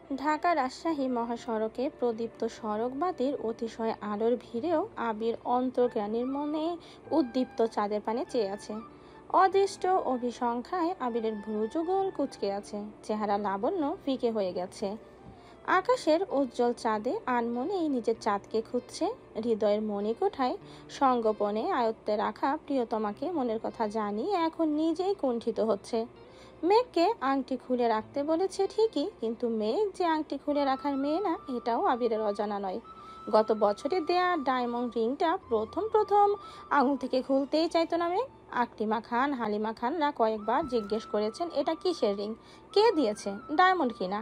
ঢাকা রাজশাহী মহাসড়কে প্রদীপ্ত সড়কবাতির অতিশয় আলোর ভিড়েও আবির অন্তর্গ্রাণীর মনে উদ্দীপ্ত চাঁদের পানে চেয়ে আছে। অদৃষ্ট অভিসংখ্যায় আবিরের ভ্রুযুগল কুঁচকে আছে, চেহারা লাবণ্য ফিকে হয়ে গেছে। আকাশের উজ্জ্বল চাঁদে আনমনেই নিজের চাঁদকে খুঁজছে। হৃদয়ের মণিকোঠায় সঙ্গোপনে আয়ত্তে রাখা প্রিয়তমাকে মনের কথা জানিয়ে এখন নিজেই কুণ্ঠিত হচ্ছে। মেঘকে আংটি খুলে রাখতে বলেছে ঠিকই, কিন্তু মেঘ যে আংটি খুলে রাখার মেয়ে না, এটাও আবিরের অজানা নয়। গত বছরে দেয়া ডায়মন্ড রিংটা প্রথম প্রথম আঙুল থেকে খুলতেই চাইতো না মেঘ। আকলিমা খান, হালিমা খানরা কয়েকবার জিজ্ঞেস করেছেন এটা কিসের রিং, কে দিয়েছে, ডায়মন্ড কিনা।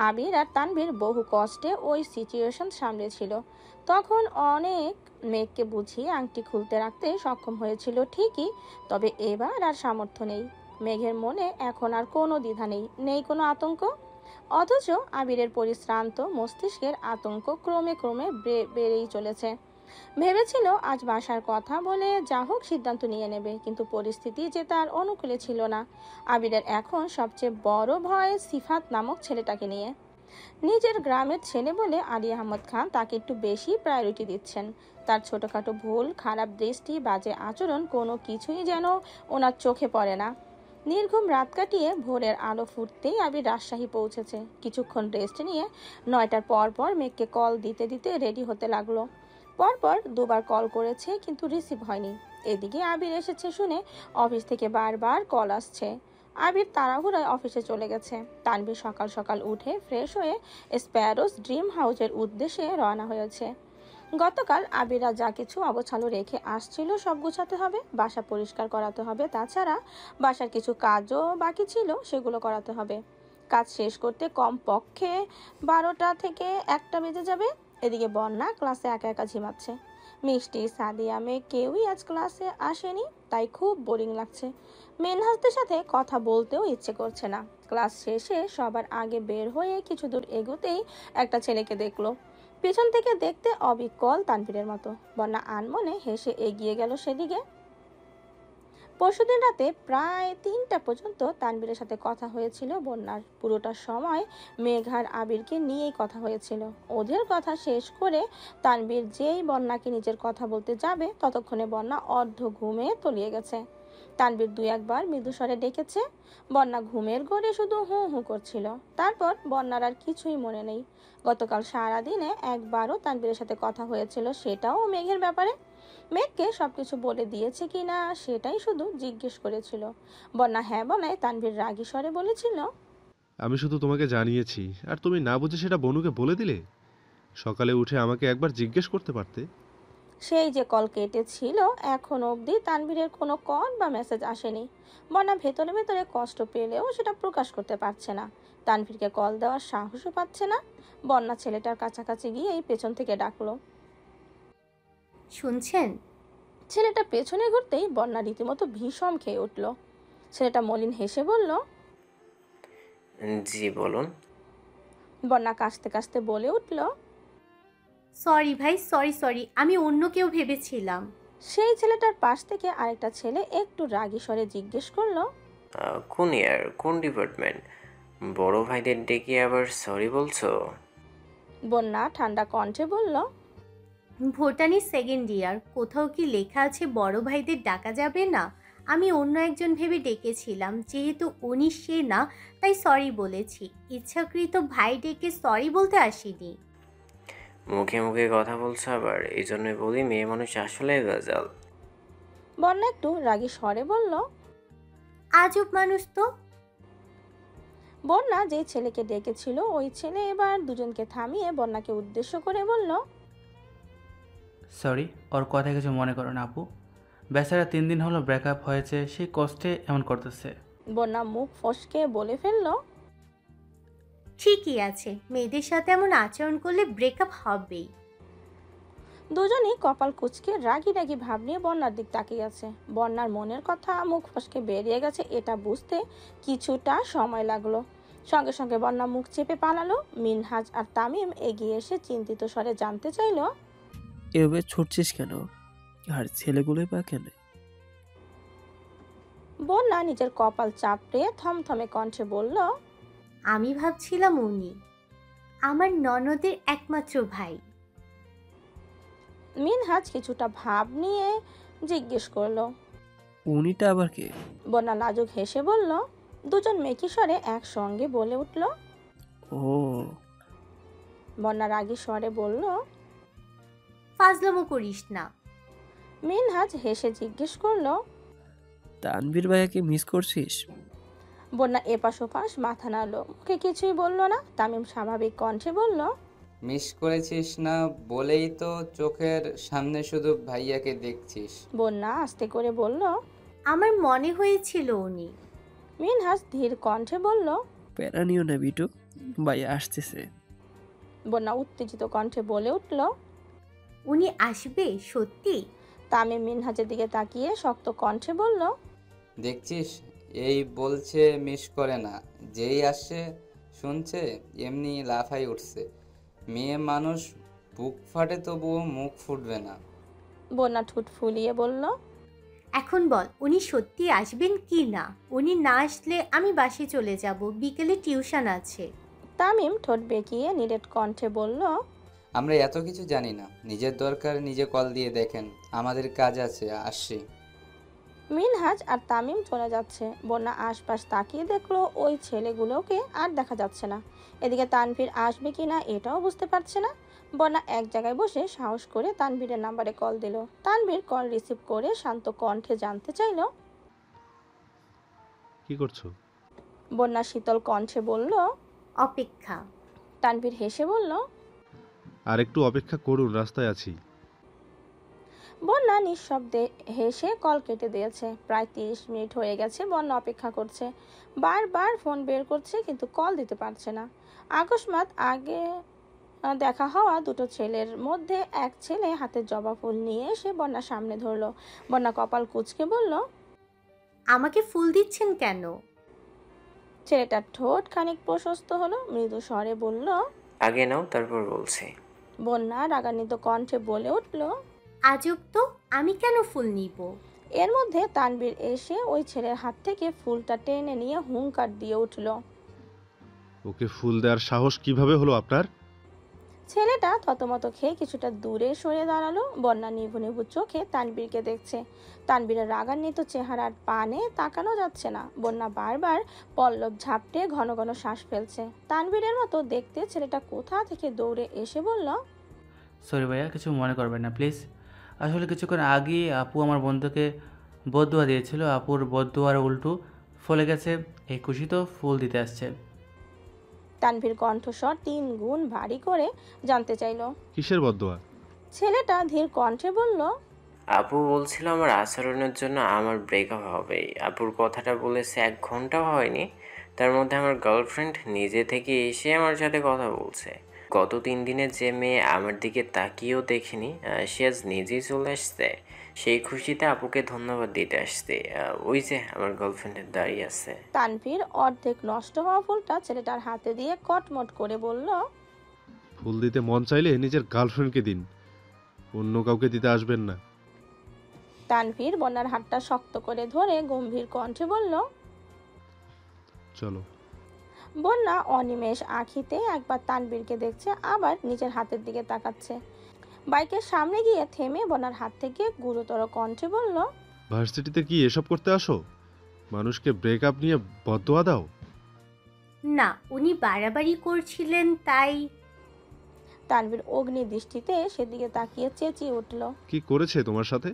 আবির আর তানভীর বহু কষ্টে ওই সিচুয়েশন সামলেছিল। তখন অনেক মেঘকে বুঝিয়ে আংটি খুলতে রাখতে সক্ষম হয়েছিল ঠিকই, তবে এবার আর সামর্থ্য নেই। মেঘের মনে এখন আর কোনো দ্বিধা নেই, নেই কোনো আতঙ্ক। অথচ আবিরের পরিশ্রান্ত মস্তিষ্কের আতঙ্ক ক্রমে ক্রমে বেড়েই চলেছে। ভেবেছিল আজ বাসার কথা বলে যা হোক সিদ্ধান্ত নিয়ে নেবে, কিন্তু পরিস্থিতি যে তার অনুকূলে ছিল না। আবিরের এখন সবচেয়ে বড় ভয় সিফাত নামক ছেলেটাকে নিয়ে। নিজের গ্রামের ছেলে বলে আলী আহমদ খান তাকে একটু বেশি প্রায়োরিটি দিচ্ছেন। তার ছোটখাটো ভুল, খারাপ দৃষ্টি, বাজে আচরণ কোনো কিছুই যেন ওনার চোখে পড়ে না। নির্ঘুম রাত কাটিয়ে ভোরের আলো ফুটতেই আবির রাজশাহী পৌঁছেছে। কিছুক্ষণ রেস্ট নিয়ে 9টার পর পর মেঘকে কল দিতে দিতে রেডি হতে লাগলো। পরপর দুবার কল করেছে, কিন্তু রিসিভ হয়নি। এদিকে আবির এসেছে শুনে অফিস থেকে বারবার কল আসছে। আবির তাড়াহুড়োয় অফিসে চলে গেছে। তানভীর সকাল সকাল উঠে ফ্রেশ হয়ে স্প্যারোস ড্রিম হাউসের উদ্দেশ্যে রওনা হয়েছে। গতকাল আবিরা যা কিছু অগোছালো রেখে আসছিল সব গুছাতে হবে, বাসা পরিষ্কার করাতে হবে, তাছাড়া বাসার কিছু কাজও বাকি ছিল সেগুলো করাতে হবে। কাজ শেষ করতে কমপক্ষে 12টা থেকে 1টা বেজে যাবে। এদিকে বন্যা ক্লাসে একা একা ঝিমাচ্ছে। মিষ্টি, সাদিয়া, মেয়ে কেউই আজ ক্লাসে আসেনি, তাই খুব বোরিং লাগছে। মেনহাজদের সাথে কথা বলতেও ইচ্ছে করছে না। ক্লাস শেষে সবার আগে বের হয়ে কিছু দূর এগোতেই একটা ছেলেকে দেখলো। পেছন থেকে দেখতে অবিকল তানভীরের মতো। বন্যা আনমনে হেসে এগিয়ে গেল সেদিকে। পরশুদিন রাতে প্রায় 3টা পর্যন্ত তানভীরের সাথে কথা হয়েছিল বন্যার। পুরোটা সময় মেঘার আবিরকে নিয়েই কথা হয়েছিল। ওদের কথা শেষ করে তানভীর যেই বন্যাকে নিজের কথা বলতে যাবে, ততক্ষণে বন্যা অর্ধ ঘুমে তলিয়ে গেছে। তানভীর 2-1বার মৃদুস্বরে ডেকেছে। বন্যা ঘুমের ঘোরে শুধু হু হু করছিল। তারপর বন্যার আর কিছুই মনে নেই। গতকাল সারাদিনে একবারও তানভীরের সাথে কথা হয়েছিল, সেটাও মেঘের ব্যাপারে। মেঘকে সবকিছু বলে দিয়েছে কিনা সেটাই শুধু জিজ্ঞেস করেছিল। বন্যা হ্যাঁ বলে তানভীর রাগী স্বরে বলেছিল, আমি শুধু তোমাকে জানিয়েছি, আর তুমি না বুঝে সেটা বনুকে বলে দিলে। সকালে উঠে আমাকে একবার জিজ্ঞেস করতে পারতে। সেই যে কল কেটেছিল এখন অবধি তানভীরের কোনো কল বা মেসেজ আসেনি। বন্যা ভেতরে ভেতরে কষ্ট পেলেও সেটা প্রকাশ করতে পারছে না। তানভীরকে কল দেওয়ার সাহসও পাচ্ছে না। বন্যা ছেলেটার কাছাকাছি গিয়ে এই পেছন থেকে ডাকলো, শুনছেন? ছেলেটা পেছনে ঘুরতেই বন্যা রীতিমতো ভীষণ খেয়ে উঠল। ছেলেটা মলিন হেসে বলল, জি বলুন। বন্যা কাশতে কাশতে বলে উঠল, সরি ভাই, সরি সরি, আমি অন্য কেউ ভেবেছিলাম। সেই ছেলেটার পাশ থেকে আরেকটা ছেলে একটু রাগী স্বরে জিজ্ঞেস করলো, কোন ইয়ার, কোন ডিপার্টমেন্ট? বড় ভাইদের ডেকে আবার সরি বলছো? বন্যা ঠান্ডা কণ্ঠে বলল, ভোটানি সেকেন্ড ইয়ার। কোথাও কি লেখা আছে বড় ভাইদের ডাকা যাবে না? আমি অন্য একজন ভেবে ডেকেছিলাম, যেহেতু উনি সে না, তাই সরি বলেছি। ইচ্ছাকৃত ভাই ডেকে সরি বলতে আসিনি। মুখে মুখে কথা বলছো আবার, এই জন্যই বলি মেয়ে মানুষ আসলে ভেজাল। বন্যা একটু রাগী স্বরে বলল। আজব মানুষ তো। বন্যা যে ছেলেকে ডেকেছিল ওই ছেলে এবার দুজনকে থামিয়ে বন্যাকে উদ্দেশ্য করে বলল, সরি, ওর কথা কিছু মনে করো না আপু। বেচারা 3 দিন হলো ব্রেকআপ হয়েছে, সেই কষ্টে এমন করতেছে। বন্যা মুখ ফসকে বলে ফেলল, ঠিকই আছে, মেয়েদের সাথে এমন আচরণ করলে ব্রেকআপ হবেই। দুজনই কপাল কুঁচকে রাগী রাগী ভাব নিয়ে বন্যার দিক তাকিয়ে আছে। বন্যার মনের কথা মুখ ফসকে বেরিয়ে গেছে এটা বুঝতে কিছুটা সময় লাগলো। সঙ্গে সঙ্গে বন্যা মুখ চেপে পালালো। মিনহাজ আর তামিম এগিয়ে এসে চিন্তিত স্বরে জানতে চাইল, এভাবে ছুটছিস কেন? আর ছেলেগুলোই বা কেন? বন্যা নিজের কপাল চাপড়ে থমথমে কণ্ঠে বলল, আমি ভাবছিলাম উনি। আমার ননদের একমাত্র ভাই। মিনহাজ কিছুটা ভাব নিয়ে জিজ্ঞেস করলো। উনিটা আবার কে? বন্যা লাজুক হেসে বলল। দুজন মেকি স্বরে একসঙ্গে বলে উঠল। ও, বন্যা রাগী স্বরে বলল। ফাজলামো করিস না। মিনহাজ হেসে জিজ্ঞেস করলো। তানভীর ভাইয়াকে মিস করছিস? বন্যা এপাশ ওপাশ মাথা নাড়ল, মুখে কিছুই বলল না। তামিম স্বাভাবিক কণ্ঠে বলল। মিস করেছিস না বলেই তো চোখের সামনে শুধু ভাইয়াকে দেখছিস। বন্যা আস্তে করে বলল। আমার মনে হয়েছিল উনি। মিনহাজ ধীর কণ্ঠে বলল। প্যারা নিও না বিটু, ভাইয়া আসতেছে। বন্যা উত্তেজিত কণ্ঠে বলে উঠল। উনি আসবে সত্যি? তামিম মিনহাজের দিকে তাকিয়ে শক্ত কণ্ঠে বলল। দেখছিস, এই বলছে মিস করে না, যেই আসছে শুনছে এমনি লাফাই উঠছে। মেয়ে মানুষ বুক ফাটে তবুও মুখ ফুটবে না। বন্যা ঠোঁট ফুলিয়ে বলল। এখন বল উনি সত্যি আসবেন কি না? উনি না আসলে আমি বাসে চলে যাব, বিকেলে টিউশন আছে। তামিম ঠোঁট বেঁকিয়ে নিরেট কণ্ঠে বলল। আমরা এত কিছু জানি না, নিজের দরকার নিজে কল দিয়ে দেখেন, আমাদের কাজ আছে, আসছি। মিনহাজ আর তামিম চলে যাচ্ছে। বন্যা আশপাশ তাকিয়ে দেখলো ওই ছেলেগুলোকে আর দেখা যাচ্ছে না। এদিকে তানভীর আসবে কিনা এটাও বুঝতে পারছে না। বন্যা এক জায়গায় বসে সাহস করে তানভীরের নাম্বারে কল দিল। তানভীর কল রিসিভ করে শান্ত কণ্ঠে জানতে চাইল। কি করছো? বন্যা শীতল কণ্ঠে বলল। অপেক্ষা। তানভীর হেসে বলল। আর একটু অপেক্ষা করুন, রাস্তায় আছি। বন্যা নিঃশব্দে হেসে কল কেটে দিয়েছে। প্রায় 30 মিনিট হয়ে গেছে বন্যা অপেক্ষা করছে। বারবার ফোন বের করছে কিন্তু কল দিতে পারছে না। আকস্মাৎ আগে দেখা হওয়া দুটো ছেলের মধ্যে এক ছেলে হাতে জবা ফুল নিয়ে এসে বন্যার সামনে ধরলো। বন্যা কপাল কুঁচকে বলল। আমাকে ফুল দিচ্ছেন কেন? ছেলেটার ঠোঁট খানিক প্রশস্ত হলো, মৃদু স্বরে বলল। আগে নাও, তারপর বলছি। বন্যা রাগান্বিত কণ্ঠে বলে উঠল। আজব তো, আমি কেন ফুল নিব? এর মধ্যে তানভীর এসে ওই ছেলের হাত থেকে ফুলটা টেনে নিয়ে হুঙ্কার দিয়ে উঠল। ওকে ফুল দেওয়ার সাহস কিভাবে হলো আপনার? ছেলেটা থতমত খেয়ে কিছুটা দূরে সরে দাঁড়ালো। বন্যা নিভু নিভু চোখে তানভীরকে দেখছে। তানভীরের রাগান্বিত চেহারার পানে তাকানো যাচ্ছে না। বন্যা বারবার পল্লব ঝাপটে ঘন ঘন শ্বাস ফেলছে। তানভীরের মতো দেখতে ছেলেটা কোথা থেকে দৌড়ে এসে বলল। সরি ভাইয়া, কিছু মনে করবেন না প্লিজ। আসলে কিছুক্ষণ আগেই আপু আমার বন্ধুকে বদদোয়া দিয়েছিল, আপুর বদদোয়ার উল্টো ফলে গেছে, এই খুশি তো ফুল দিতে আসছে। তানভীর কণ্ঠস্বর 3 গুণ ভারী করে জানতে চাইল। কিসের বদদোয়া? ছেলেটা ধীর কণ্ঠে বলল। আপু বলছিল আমার আচরণের জন্য আমার ব্রেকআপ হবে। আপুর কথাটা বলেছে 1 ঘন্টাও হয়নি, তার মধ্যে আমার গার্লফ্রেন্ড নিজে থেকে এসে আমার সাথে কথা বলছে। গত 3 দিনে যে মেয়ে আমার দিকে তাকিয়েও দেখেনি, সে আজ নিজেই চলে আসছে। সেই খুশিতে আপুকে ধন্যবাদ দিতে আসছে। ওই যে আমার গার্লফ্রেন্ডের দাঁড়িয়ে আছে। তানভীর অর্ধেক নষ্ট হওয়া ফুলটা ছেলেটার হাতে দিয়ে কটমট করে বলল। ফুল দিতে মন চাইলে নিজের গার্লফ্রেন্ডকে দিন, অন্য কাউকে দিতে আসবেন না। তানভীর বন্যার হাতটা শক্ত করে ধরে গম্ভীর কণ্ঠে বলল। চলো। বন্যা অনিমেষ আঁখিতে একবার তানভীরকে দেখছে, আবার নিজের হাতের দিকে তাকাচ্ছে। বাইকের সামনে গিয়ে থেমে বন্যার হাত থেকে গুরুতর কণ্ঠে বলল। ভার্সিটিতে কি এসব করতে আসো? মানুষকে ব্রেকআপ নিয়ে বদদোয়া দাও? না, উনি বাড়াবাড়ি করছিলেন তাই। তানভীর অগ্নি দৃষ্টিতে সেদিকে তাকিয়ে চেঁচিয়ে উঠল। কি করেছে তোমার সাথে?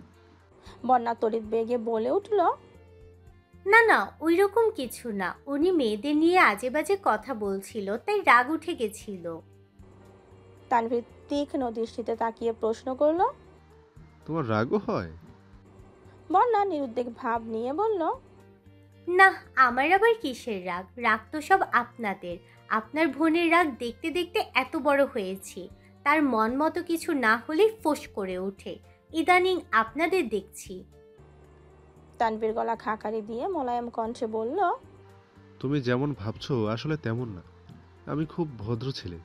বন্যা তড়িৎ বেগে বলে উঠল। না না, ওই রকম কিছু না, উনি মেয়েদের নিয়ে আজে বাজে কথা বলছিল তাই রাগ উঠে গেছিল। তানভীর তীক্ষ্ণ দৃষ্টিতে তাকিয়ে প্রশ্ন করল। তোমার রাগও হয়? বন্যা নিরুদ্বেগ ভাব নিয়ে বলল। না, আমার আবার কিসের রাগ? রাগ তো সব আপনাদের। আপনার বোনের রাগ দেখতে দেখতে এত বড় হয়েছি, তার মন মতো কিছু না হলেই ফোঁস করে ওঠে। ইদানিং আপনাদের দেখছি। তানভীর গলা খাকারি দিয়ে মোলায়েম কণ্ঠে বলল। তুমি যেমন ভাবছো আসলে তেমন না, আমি খুব ভদ্র ছেলে।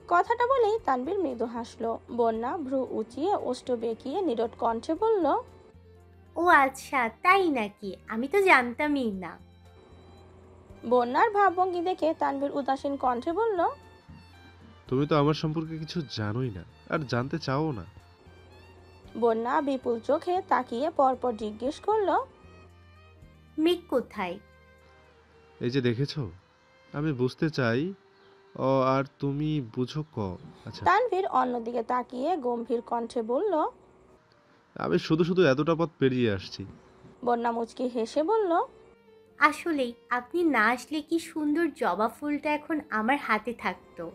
কথাটা বলেই তানভীর মৃদু হাসলো। বন্যা ভ্রু উঁচিয়ে ওষ্ঠ বেঁকিয়ে নীরব কণ্ঠে বলল। ও আচ্ছা, তাই নাকি? আমি তো জানতামই না। বন্যার ভাবভঙ্গি দেখে তানভীর উদাসীন কণ্ঠে বলল। তুমি তো আমার সম্পর্কে কিছু জানোই না, আর জানতে চাও না। বন্যা বিপুল চোখে তাকিয়ে পরপর জিজ্ঞেস করলো, মেঘ কোথায়? এই যে দেখেছো, আমি বুঝতে চাই আর তুমি বুঝো আচ্ছা, তানভীর অন্যদিকে তাকিয়ে গম্ভীর কণ্ঠে বলল। আমি শুধু শুধু এতটা পথ পেরিয়ে আসছি। বন্যা মুচকি হেসে বলল, আসলেই আপনি না আসলে কি সুন্দর জবা ফুলটা এখন আমার হাতে থাকতো।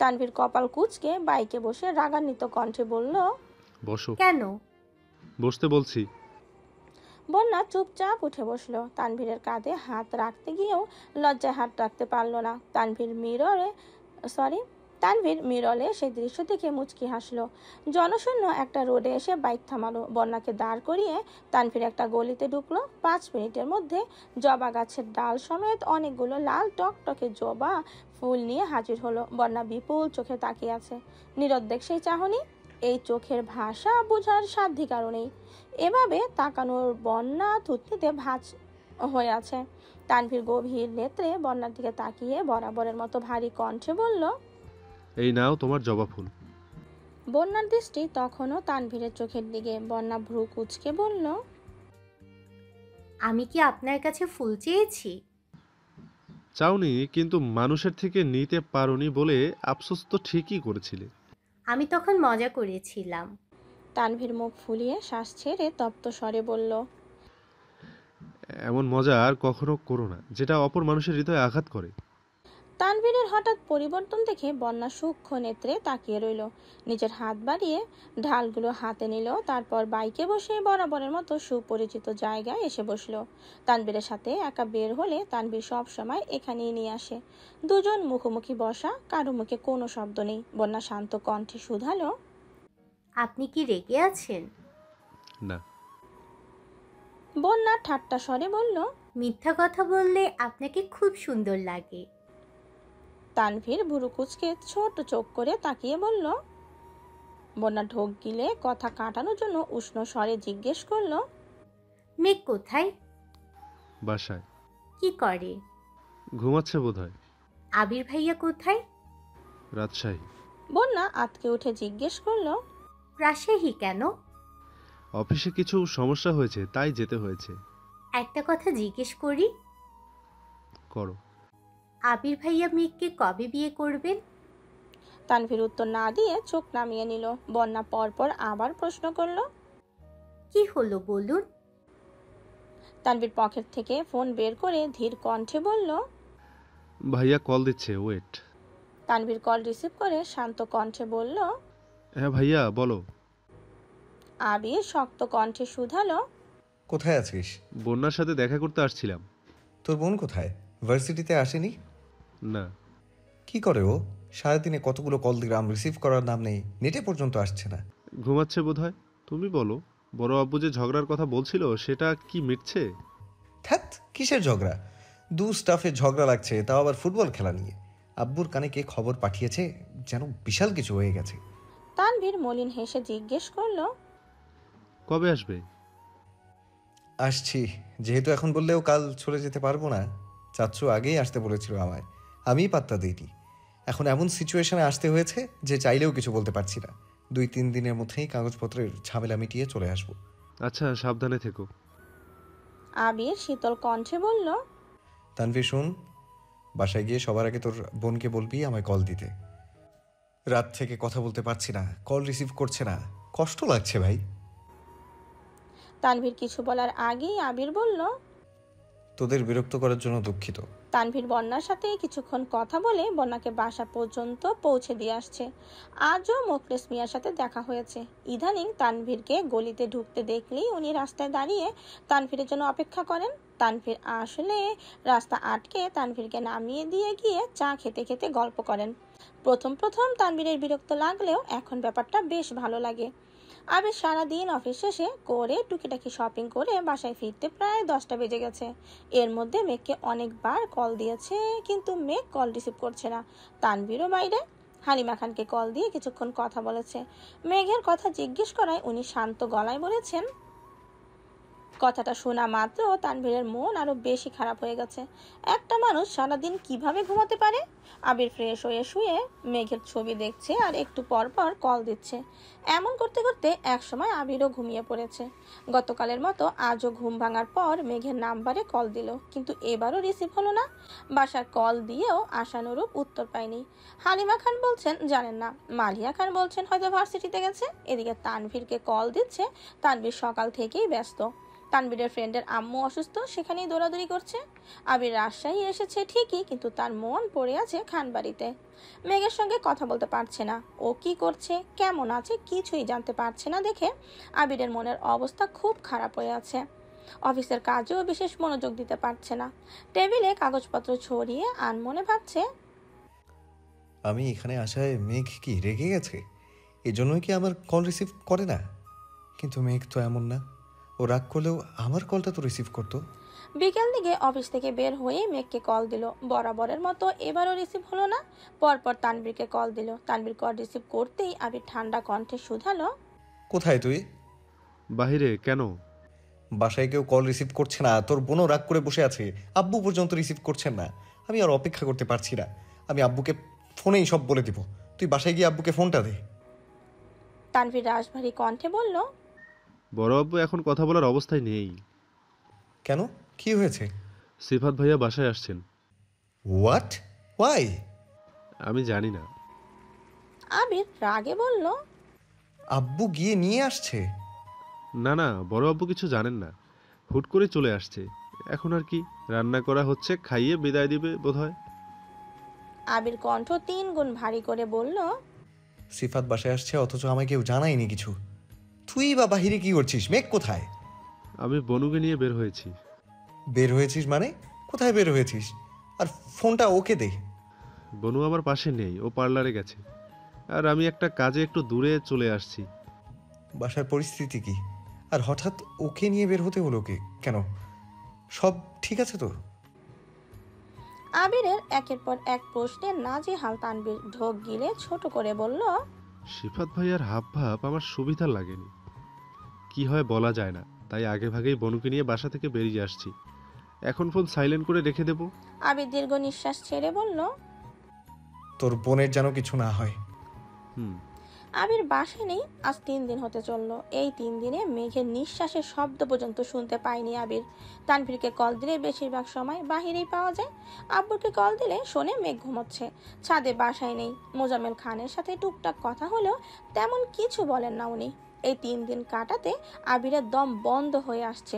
তানভীর কপাল কুঁচকে বাইকে বসে রাগান্বিত কণ্ঠে বলল, বসো। কেন? বসতে বলছি। বন্যা চুপচাপ উঠে বসলো। তানভীরের কাঁধে হাত রাখতে গিয়েও লজ্জায় হাত রাখতে পারল না। তানভীর মিররে সেই দৃশ্য দেখে মুচকি হাসলো। জনশূন্য একটা রোডে এসে বাইক থামালো। বন্যাকে দাঁড় করিয়ে তানভীর একটা গলিতে ঢুকলো। 5 মিনিটের মধ্যে জবা গাছের ডাল সমেত অনেকগুলো লাল টকটকে জবা ফুল নিয়ে হাজির হলো। বন্যা বিপুল চোখে তাকিয়ে আছে। নিরুদ্বেগ সেই চাহনি, এই চোখের ভাষা বোঝার সাধ্য কারণেই এভাবে তাকানোর বন্যা থুতনিতে ভাঁজ হয়ে আছে। তানভীর গভীর নেত্রে বন্যার দিকে তাকিয়ে বরাবরের মতো ভারী কণ্ঠে বলল, এই নাও তোমার জবা ফুল। বন্যার দৃষ্টি তখনও তানভীরের চোখের দিকে। বন্যা ভ্রু কুঁচকে বলল, আমি কি আপনার কাছে ফুল চেয়েছি? চাওনি, কিন্তু মানুষের থেকে নিতে পারোনি বলে আফসোস তো ঠিকই করেছিলে। আমি তখন মজা করেছিলাম। তানভীর মুখ ফুলিয়ে শ্বাস ছেড়ে তপ্ত স্বরে বলল, এমন মজা আর কখনো করো না, যেটা অপর মানুষের হৃদয়ে আঘাত করে। তানভীরের হঠাৎ পরিবর্তন দেখে বন্যা সূক্ষ্ম নেত্রে তাকিয়ে রইল। নিজের হাত বাড়িয়ে ঢালগুলো হাতে নিল। তারপর বাইকে বসে বরাবরের মতো সুপরিচিত জায়গায় এসে বসলো। তানভীরের সাথে একা বের হলে তানভীর সব সময় এখানেই নিয়ে আসে। দুজন মুখোমুখি বসা, কারো মুখে কোনো শব্দ নেই। বন্যা শান্ত কণ্ঠে শুধালো, আপনি কি রেগে আছেন? না। বন্যা ঠাট্টা স্বরে বলল, মিথ্যা কথা বললে আপনাকে খুব সুন্দর লাগে। তানভীর ভুরু কুঁচকে ছোট চোখ করে তাকিয়ে বলল। বন্যা ঢোক গিলে কথা কাটানোর জন্য উষ্ণ স্বরে জিজ্ঞেস করলো, মেঘ কোথায়? বাসায়। কি করে? ঘুমাচ্ছে বোধহয়। আবির ভাইয়া কোথায়? রাজশাহী। বন্যা আতকে উঠে জিজ্ঞেস করলো, রাজশাহী কেন? অফিসে কিছু সমস্যা হয়েছে, তাই যেতে হয়েছে। একটা কথা জিজ্ঞেস করি, করো। আবির ভাইয়া মেঘকে কবে বিয়ে করবেন? তানভীর উত্তর না দিয়ে চোখ নামিয়ে নিল। বন্যা পরপর আবার প্রশ্ন করলো। কি হলো বলুন? তানভীর পকেট থেকে ফোন বের করে ধীর কণ্ঠে বলল। ভাইয়া কল দিচ্ছে, ওয়েট। তানভীর কল রিসিভ করে শান্ত কণ্ঠে বলল। হ্যাঁ ভাইয়া বলো। আবির শক্ত কণ্ঠে শুধালো, কোথায় আছিস? বন্যার সাথে দেখা করতে আসছিলাম। তোর বোন কোথায়? ভার্সিটিতে আসেনি? না। কি করে ও? সারাদিনে কতগুলো কল দিলাম, রিসিভ করার নাম নেই, নেটে পর্যন্ত আসছে না। ঘুমাচ্ছে বোধহয়। তুমি বলো, বড় আব্বু যে ঝগড়ার কথা বলছিল সেটা কি মিটছে? ধ্যাত, কিসের ঝগড়া? দু স্টাফে ঝগড়া লাগছে, তাও আবার ফুটবল খেলা নিয়ে। আব্বুর কানে কে খবর পাঠিয়েছে, যেন বিশাল কিছু হয়ে গেছে। তানভীর মলিন হেসে জিজ্ঞেস করলো, কবে আসবে? আসছি, যেহেতু এখন বললেও কাল চলে যেতে পারবো না। চাচ্চু আগেই আসতে বলেছিল আমায়, আমিই পাত্তা দিইনি। এখন এমন সিচুয়েশনে আসতে হয়েছে যে চাইলেও কিছু বলতে পারছি না। 2-3 দিনের মধ্যেই কাগজপত্রের ঝামেলা মিটিয়ে চলে আসবো। আচ্ছা, সাবধানে থেকো। আবির শীতল কণ্ঠে বলল। তানভীর শোন, বাসায় গিয়ে সবার আগে তোর বোনকে বলবি আমায় কল দিতে। রাত থেকে কথা বলতে পারছি না, কল রিসিভ করছে না, কষ্ট লাগছে ভাই। তানভীর কিছু বলার আগেই আবির বলল, তোদের বিরক্ত করার জন্য দুঃখিত। তানভীর বন্যার সাথে কিছুক্ষণ কথা বলে বন্যাকে বাসা পর্যন্ত পৌঁছে দিয়ে আসছে। আজও মোখলেস মিয়ার সাথে দেখা হয়েছে। ইদানিং তানভীরকে গলিতে ঢুকতে দেখলেই উনি রাস্তায় দাঁড়িয়ে তানভীরের জন্য অপেক্ষা করেন। তানভীর আসলে রাস্তা আটকে তানভীরকে নামিয়ে দিয়ে গিয়ে চা খেতে খেতে গল্প করেন। প্রথম প্রথম তানভীরের বিরক্ত লাগলেও এখন ব্যাপারটা বেশ ভালো লাগে। আবির সারাদিন অফিস শেষে করে টুকিটাকি শপিং করে বাসায় ফিরতে প্রায় 10টা বেজে গেছে। এর মধ্যে মেঘকে অনেকবার কল দিয়েছে, কিন্তু মেঘ কল রিসিভ করছে না। তানভীরও বাইরে। হালিমা খানকে কল দিয়ে কিছুক্ষণ কথা বলেছে। মেঘের কথা জিজ্ঞেস করায় উনি শান্ত গলায় বলেছেন, কথাটা শোনা মাত্র তানভীরের মন আরো বেশি খারাপ হয়ে গেছে। একটা মানুষ সারাদিন কিভাবে ঘুমাতে পারে? আবির ফ্রেশ হয়ে শুয়ে মেঘের ছবি দেখছে আর একটু পর পর কল দিচ্ছে। এমন করতে করতে একসময় আবিরও ঘুমিয়ে পড়েছে। গতকালের মতো আজও ঘুম ভাঙার পর মেঘের নাম্বারে কল দিল, কিন্তু এবারও রিসিভ হলো না। বাসার কল দিয়েও আশানুরূপ উত্তর পায়নি। হালিমা খান বলছেন জানেন না, মালিয়া খান বলছেন হয়তো ভার্সিটিতে গেছে। এদিকে তানভীরকে কল দিচ্ছে, তানভীর সকাল থেকেই ব্যস্ত। তানভীরের ফ্রেন্ডের আম্মু অসুস্থ, সেখানেই দৌড়াদৌড়ি করছে। আবির রাজশাহী এসেছে ঠিকই, কিন্তু তার মন পড়ে আছে খানবাড়িতে। মেঘের সঙ্গে কথা বলতে পারছে না, ও কি করছে কেমন আছে কিছুই জানতে পারছে না দেখে আবিরের মনের অবস্থা খুব খারাপ হয়ে আছে। অফিসের কাজেও বিশেষ মনোযোগ দিতে পারছে না। টেবিলে কাগজপত্র ছড়িয়ে আনমনে ভাবছে, আমি এখানে আসায় মেঘ কি রেগে গেছে? এজন্যই কি আমার কল রিসিভ করে না? কিন্তু মেঘ তো এমন না, ও রাগ করলেও আমার কলটা তো রিসিভ করতো। বিকেল দিকে অফিস থেকে বের হয়ে মেঘকে কল দিল, বরাবরের মতো এবারও রিসিভ হলো না। পরপর তানভীরকে কল দিল, তানভীর কল রিসিভ করতেই আবির ঠান্ডা কণ্ঠে শুধালো, কোথায় তুই? বাহিরে কেন? বাসায় কেউ কল রিসিভ করছে না, তোর বোনও রাগ করে বসে আছে, আব্বু পর্যন্ত রিসিভ করছেন না। আমি আর অপেক্ষা করতে পারছি না, আমি আব্বুকে ফোনেই সব বলে দিব। তুই বাসায় গিয়ে আব্বুকে ফোনটা দে। তানভীর রাশভারী কণ্ঠে বলল, বড় আব্বু এখন কথা বলার অবস্থায় নেই। কেন, কি হয়েছে? সিফাত ভাইয়া বাসায় আসছেন। হোয়াট? ওয়াই? আমি জানি না। আবির রাগে বলল, আব্বু গিয়ে নিয়ে আসছে? না না, বড় আব্বু কিছু জানেন না, হুট করে চলে আসছে। এখন আর কি, রান্না করা হচ্ছে, খাইয়ে বিদায় দিবে বোধহয়। আবির কণ্ঠ 3 গুণ ভারী করে বলল, সিফাত বাসায় আসছে অথচ আমায় কেউ জানায়নি কিছু। তুই বা বাহিরে কি করছিস? মেঘ কোথায়? আমি বনুকে নিয়ে বের হয়েছি। বের হয়েছিস মানে? কোথায় বের হয়েছিস? আর ফোনটা ওকে দে। বনু আমার পাশে নেই, ও পার্লারে গেছে, আর আমি একটা কাজে একটু দূরে চলে আসছি। বাসার পরিস্থিতি কি? আর হঠাৎ ওকে নিয়ে বের হতে হলো কে কেন? সব ঠিক আছে তো? আবিরের একের পর এক প্রশ্নে নাজেহাল তানভীর ঢোক গিলে ছোট করে বলল, সিফাত ভাইয়ার হাব ভাব আমার সুবিধা লাগেনি। কি হয় বলা যায় না, তাই আগে ভাগেই বনুকে নিয়ে বাসা থেকে বেরিয়ে আসছি। এখন ফোন সাইলেন্ট করে রেখে দেব। আবির দীর্ঘ নিঃশ্বাস ছেড়ে বলল, তোর বোনের যেন কিছু না হয়। হুম। আবির বাসায় নেই আজ 3 দিন হতে চললো। এই 3 দিনে মেঘের নিঃশ্বাসের শব্দ পর্যন্ত শুনতে পায়নি আবির। তানভীরকে কল দিলে বেশিরভাগ সময় বাহিরেই পাওয়া যায়। আব্বুকে কল দিলে শোনে মেঘ ঘুমোচ্ছে, ছাদে বাসায় নেই। মোজাম্মেল খানের সাথে টুকটাক কথা হলেও তেমন কিছু বলেন না উনি। এই 3 দিন কাটাতে আবিরের দম বন্ধ হয়ে আসছে।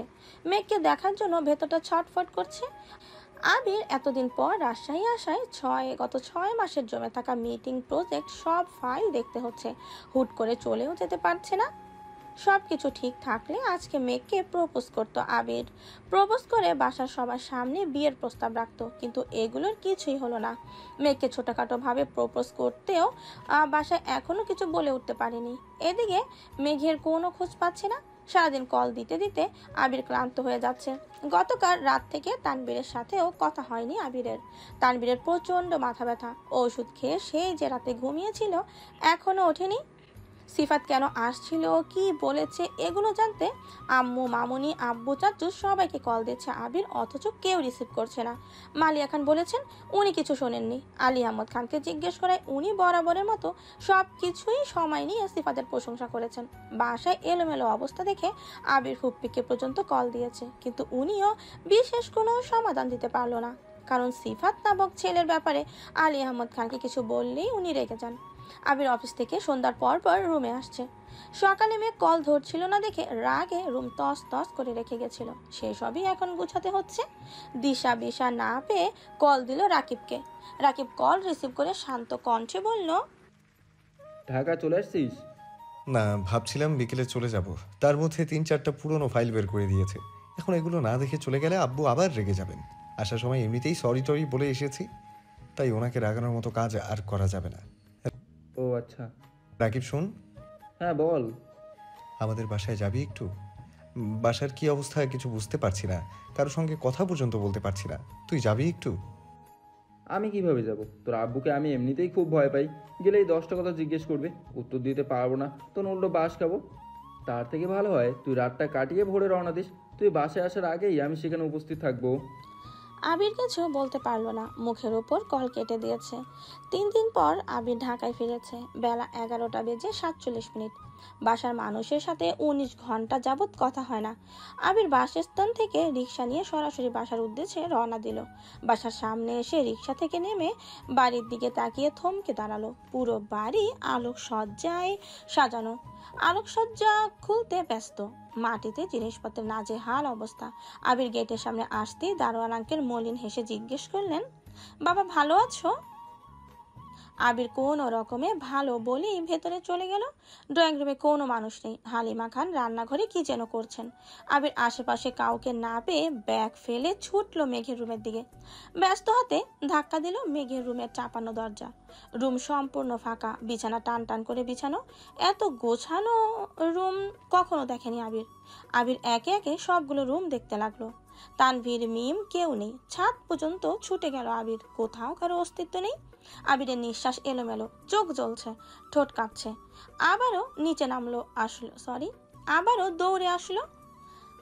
মেঘকে দেখার জন্য ভেতরটা ছটফট করছে। আবির এতদিন পর রাজশাহী আসায় গত 6 মাসের জমে থাকা মিটিং প্রজেক্ট সব ফাইল দেখতে হচ্ছে। হুট করে চলেও যেতে পারছে না। সবকিছু ঠিক থাকলে আজকে মেঘকে প্রপোজ করতো আবির। প্রপোজ করে বাসার সবার সামনে বিয়ের প্রস্তাব রাখতো, কিন্তু এগুলোর কিছুই হলো না। মেঘকে ছোটখাটো ভাবে প্রপোজ করতেও বাসায় এখনো কিছু বলে উঠতে পারেনি। এদিকে মেঘের কোনো খোঁজ পাচ্ছে না। সারাদিন কল দিতে দিতে আবির ক্লান্ত হয়ে যাচ্ছে। গতকাল রাত থেকে তানবীরের সাথেও কথা হয়নি আবিরের। তানবীরের প্রচন্ড মাথা ব্যথা, ওষুধ খেয়ে সেই যে রাতে ঘুমিয়েছিল এখনো ওঠেনি। সিফাত কেন আসছিল, কি বলেছে এগুলো জানতে আম্মু, মামুনি, আব্বু, চাচু সবাইকে কল দিচ্ছে আবির, অথচ কেউ রিসিভ করছে না। মালিয়া খান বলেছেন উনি কিছু শোনেননি। আলী আহমদ খানকে জিজ্ঞেস করায় উনি বরাবরের মতো সব কিছুই সময় নিয়ে সিফাতের প্রশংসা করেছেন। বাসায় এলোমেলো অবস্থা দেখে আবির ফুপ্পিকে পর্যন্ত কল দিয়েছে, কিন্তু উনিও বিশেষ কোনো সমাধান দিতে পারলো না। কারণ সিফাত নামক ছেলের ব্যাপারে আলী আহমদ খানকে কিছু বললেই উনি রেগে যান। আবির অফিস থেকে সন্ধ্যার পর পর রুমে আসছে। সকালে মেয়ে কল ধরছিল না দেখে রাগে রুম তস তস করে রেখে গেছিল। সেসবই এখন গুছাতে হচ্ছে। দিশা বিশা না পেয়ে কল দিল রাকিবকে। রাকিব কল রিসিভ করে শান্ত কণ্ঠে বলল, ঢাকা চলে আসছিস? না, ভাবছিলাম বিকেলে চলে যাব। তার মধ্যে 3-4টা পুরনো ফাইল বের করে দিয়েছে। এখন এগুলো না দেখে চলে গেলে আব্বু আবার রেগে যাবেন। আসার সময় এমনিতেই সরি টরি বলে এসেছি, তাই ওনাকে রাগানোর মতো কাজ আর করা যাবে না। ও আচ্ছা। রাকিব শোন, হ্যাঁ বল। আমাদের বাসায় যাবি একটু? বাসার কি অবস্থা কিছু বুঝতে পারছি না, কারোর সঙ্গে কথা পর্যন্ত বলতে পারছি না। তুই যাবি একটু? আমি কিভাবে যাব? তোর আব্বুকে আমি এমনিতেই খুব ভয় পাই, গেলেই 10টা কথা জিজ্ঞেস করবে, উত্তর দিতে পারবো না, তোর উল্টো বাস খাবো। তার থেকে ভালো হয় তুই রাতটা কাটিয়ে ভোরে রওনা দিস। তুই বাসায় আসার আগেই আমি সেখানে উপস্থিত থাকবো। আবির কিছু বলতে পারল না, মুখের উপর কল কেটে দিয়েছে। 3 দিন পর আবির ঢাকায় ফিরেছে। বেলা 11:47। বাসার মানুষের সাথে 19 ঘন্টা যাবৎ কথা হয় না। আবির বাসস্থান থেকে রিক্সা নিয়ে সরাসরি বাসার উদ্দেশ্যে রওনা দিল। বাসার সামনে এসে রিক্সা থেকে নেমে বাড়ির দিকে তাকিয়ে থমকে দাঁড়ালো। পুরো বাড়ি আলোকসজ্জায় সাজানো। আলোকসজ্জা খুলতে ব্যস্ত। মাটিতে জিনিসপত্রের নাজেহাল অবস্থা। আবির গেটের সামনে আসতেই দারোয়ান আঙ্কেল মলিন হেসে জিজ্ঞেস করলেন, বাবা ভালো আছো? আবির কোনো রকমে ভালো বলেই ভেতরে চলে গেল। ড্রয়িং রুমে কোনো মানুষ নেই। হালিমা খান রান্নাঘরে কি যেন করছেন। আবির আশেপাশে কাউকে না পেয়ে ব্যাগ ফেলে ছুটলো মেঘের রুমের দিকে। ব্যস্ত হাতে ধাক্কা দিল মেঘের রুমের চাপানো দরজা। রুম সম্পূর্ণ ফাঁকা, বিছানা টান টান করে বিছানো। এত গোছানো রুম কখনো দেখেনি আবির। আবির একে একে সবগুলো রুম দেখতে লাগলো। তানভীর, মিম কেউ নেই। ছাদ পর্যন্ত ছুটে গেল আবির, কোথাও কারো অস্তিত্ব নেই। আবিরের নিঃশ্বাস এলোমেলো, চোখ জ্বলছে, ঠোঁট কাঁপছে। আবারও দৌড়ে আসলো।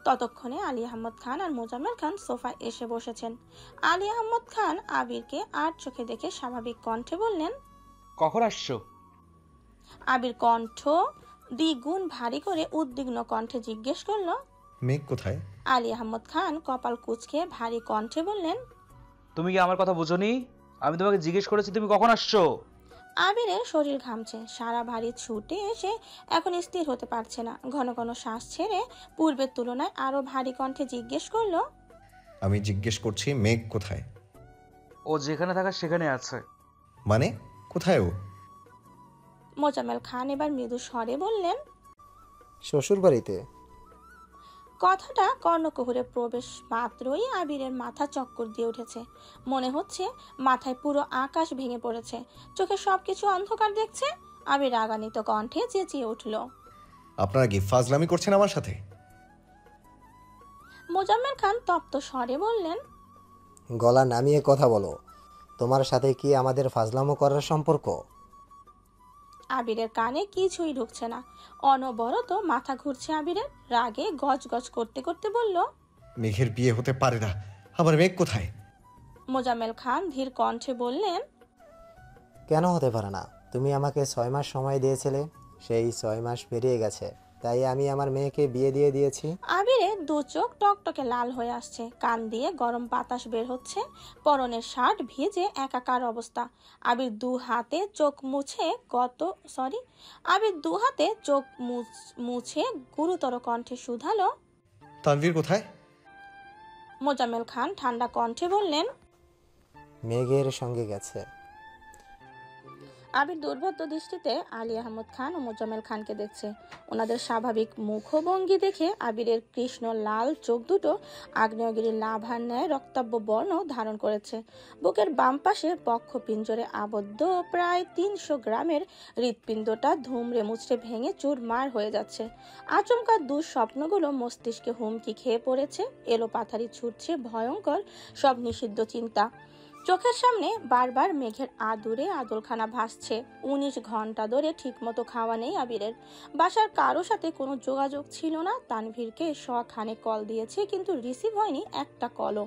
ততক্ষণে আলী আহমদ খান আর মোজাম্মেল খান সোফায় এসে বসেছেন। আলী আহমদ খান আবিরকে আর চোখে দেখে স্বাভাবিক কণ্ঠে বললেন, কখন আসছো? আবির কণ্ঠ দ্বিগুণ ভারী করে উদ্বিগ্ন কণ্ঠে জিজ্ঞেস করলো, মেঘ কোথায়? আলী আহমদ খান কপাল কুঁচকে ভারী কণ্ঠে বললেন, তুমি কি আমার কথা বুঝোনি? আমি তোমাকে জিজ্ঞেস করেছি তুমি কখন আসছো। আবিরের শরীর ঘামছে। সারা বাড়ি ছুটে এসে এখন স্থির হতে পারছে না। ঘন ঘন শ্বাস ছেড়ে পূর্বের তুলনায় আরো ভারী কণ্ঠে জিজ্ঞেস করলো, আমি জিজ্ঞেস করছি মেঘ কোথায়? ও যেখানে থাকা সেখানে আছে। মানে কোথায় ও? মোজাম্মেল খান এবার মৃদু স্বরে বললেন, শ্বশুর বাড়িতে। কথাটা কর্ণকুহরে প্রবেশ মাত্রই আবিরের মাথা চক্কর দিয়ে উঠেছে। মনে হচ্ছে মাথায় পুরো আকাশ ভেঙে পড়েছে। চোখে সবকিছু অন্ধকার দেখছে। আবির রাগান্বিত কণ্ঠে চেঁচিয়ে উঠল, আপনারা কি ফাজলামি করছেন আমার সাথে? মোজাম্মেল খান তপ্ত স্বরে বললেন, গলা নামিয়ে কথা বলো। তোমার সাথে কি আমাদের ফাজলামো করার সম্পর্ক? আবিরের কানে কিছুই ঢুকছে না। অনবরত মাথা ঘুরছে আবিরের। রাগে গজগজ করতে করতে বলল, মেঘের বিয়ে হতে পারে না। আমার মেঘ কোথায়? মোজাম্মেল খান ধীর কণ্ঠে বললেন, কেন হতে পারে না? তুমি আমাকে 6 মাস সময় দিয়েছিলে, সেই 6 মাস পেরিয়ে গেছে, তাই আমি আমার মেয়েকে বিয়ে দিয়ে দিয়েছি। আবিরের দু চোখ টকটকে লাল হয়ে আসছে। কান দিয়ে গরম বাতাস বের হচ্ছে। পরনের শার্ট ভিজে একাকার অবস্থা। আবির দু হাতে চোখ মুছে গুরুতর কণ্ঠে শুধালো, তানভীর কোথায়? মোজাম্মেল খান ঠান্ডা কণ্ঠে বললেন, মেঘের সঙ্গে গেছে। আবির দুর্বোধ্য দৃষ্টিতে আলী আহমদ খান ও মোজাম্মেল খানকে দেখছে। ওনাদের স্বাভাবিক মুখভঙ্গি দেখে আবিরের কৃষ্ণ লাল চোখ দুটো আগ্নেয়গিরির লাভার ন্যায় রক্তাভ বর্ণ ধারণ করেছে। বুকের বাম পাশে বক্ষ পিঞ্জরে আবদ্ধ প্রায় 300 গ্রামের হৃৎপিণ্ডটা ধুমড়ে মুচড়ে ভেঙে চুরমার হয়ে যাচ্ছে। আচমকা দুঃস্বপ্নগুলো মস্তিষ্কে হুমকি খেয়ে পড়েছে। এলোপাথারি ছুটছে ভয়ঙ্কর সব নিষিদ্ধ চিন্তা। চোখের সামনে বারবার মেঘের আদুরে আদলখানা ভাসছে। 19 ঘন্টা ধরে ঠিকমতো খাওয়া নেই আবিরের। বাসার কারো সাথে কোনো যোগাযোগ ছিল না। তানভীরকে শখানে কল দিয়েছে, কিন্তু রিসিভ হয়নি একটা কলও।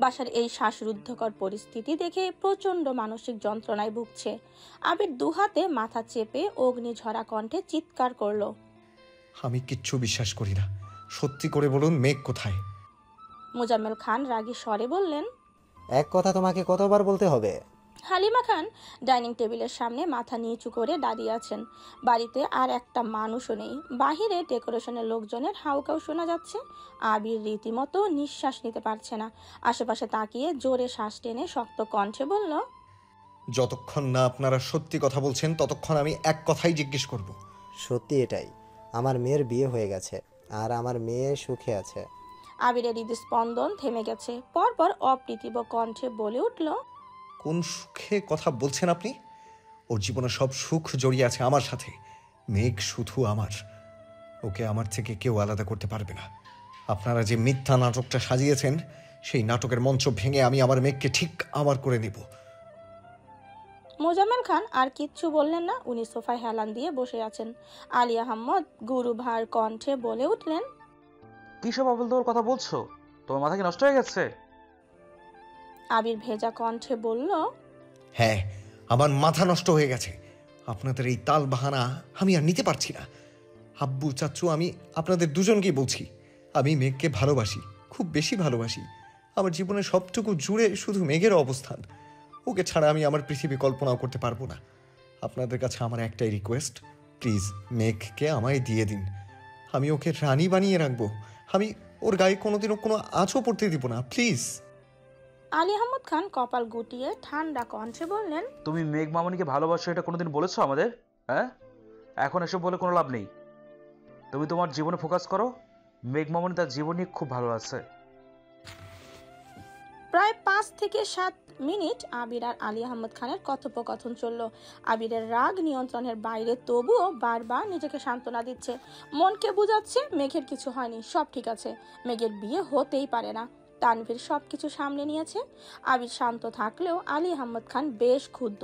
বাসার এই শ্বাসরুদ্ধকর পরিস্থিতি দেখে প্রচন্ড মানসিক যন্ত্রণায় ভুগছে। আবির দুহাতে মাথা চেপে অগ্নিঝরা কণ্ঠে চিৎকার করলো, আমি কিচ্ছু বিশ্বাস করি না। সত্যি করে বলুন মেঘ কোথায়? মোজাম্মেল খান রাগী স্বরে বললেন, এক কথা তোমাকে কতবার বলতে হবে? হালিমা খান ডাইনিং টেবিলের সামনে মাথা নিচু করে দাঁড়িয়ে আছেন। বাড়িতে আর একটা মানুষও নেই। বাহিরে ডেকোরেশনের লোকজনের হাউকাউ শোনা যাচ্ছে। আবির রীতিমতো নিঃশ্বাস নিতে পারছে না। আশেপাশে তাকিয়ে জোরে শ্বাস টেনে শক্ত কণ্ঠে বলল, যতক্ষণ না আপনারা সত্যি কথা বলছেন ততক্ষণ আমি এক কথাই জিজ্ঞেস করব। সত্যি এটাই, আমার মেয়ের বিয়ে হয়ে গেছে আর আমার মেয়ে সুখে আছে। আবিরের হৃদস্পন্দন থেমে গেছে। পরপর অপ্রীতিব কণ্ঠে বলে উঠল, কোন সুখে কথা বলছেন আপনি? ওর জীবনে সব সুখ জড়িয়ে আছে আমার সাথে। মেঘ শুধু আমার। ওকে আমার থেকে কেউ আলাদা করতে পারবে না। আপনারা যে মিথ্যা নাটকটা সাজিয়েছেন, সেই নাটকের মঞ্চ ভেঙে আমি আমার মেঘকে ঠিক আমার করে নেব। মোজাম্মেল খান আর কিচ্ছু বললেন না। উনি সোফায় হেলান দিয়ে বসে আছেন। আলী আহমদ গুরুভার কণ্ঠে বলে উঠলেন, কি সব আবল তোর কথা বলছো? তোমার মাথা কি নষ্ট হয়ে গেছে? আবির ভেজা কণ্ঠে বলল, হ্যাঁ, আমার মাথা নষ্ট হয়ে গেছে। আপনাদের এই তাল বাহানা আমি আর নিতে পারছি না। আব্বু, চাচ্চু, আমি আপনাদের দুজনকেই বলছি, আমি মেঘকে ভালোবাসি, খুব বেশি ভালোবাসি। আমার জীবনের সবটুকু জুড়ে শুধু মেঘের অবস্থান। ওকে ছাড়া আমি আমার পৃথিবী কল্পনাও করতে পারবো না। আপনাদের কাছে আমার একটাই রিকোয়েস্ট, প্লিজ মেঘকে আমায় দিয়ে দিন। আমি ওকে রানী বানিয়ে রাখবো। আমি ওর গায়ে কোনোদিনও কোনো আঁচও পড়তে দিব না, প্লিজ। আলী আহমদ খান কপাল গুটিয়ে ঠান্ডা কণ্ঠে বললেন, তুমি মেঘ মামনিকে ভালোবাসো এটা কোনোদিন বলেছো আমাদের? হ্যাঁ, এখন এসব বলে কোনো লাভ নেই। তুমি তোমার জীবনে ফোকাস করো। মেঘ মামনি তার জীবন নিয়ে খুব ভালো আছে। প্রায় 5 থেকে 7 মিনিট আবির আর আলী আহমদ খানের কথোপকথন চলল। আবিরের রাগ নিয়ন্ত্রণের বাইরে, তবুও বারবার নিজেকে সান্ত্বনা দিচ্ছে, মনকে বুঝাচ্ছে মেঘের কিছু হয়নি, সব ঠিক আছে, মেঘের বিয়ে হতেই পারে না। তানভীর সবকিছু সামলে নিয়েছে। আবির শান্ত থাকলেও আলী আহমদ খান বেশ ক্ষুব্ধ।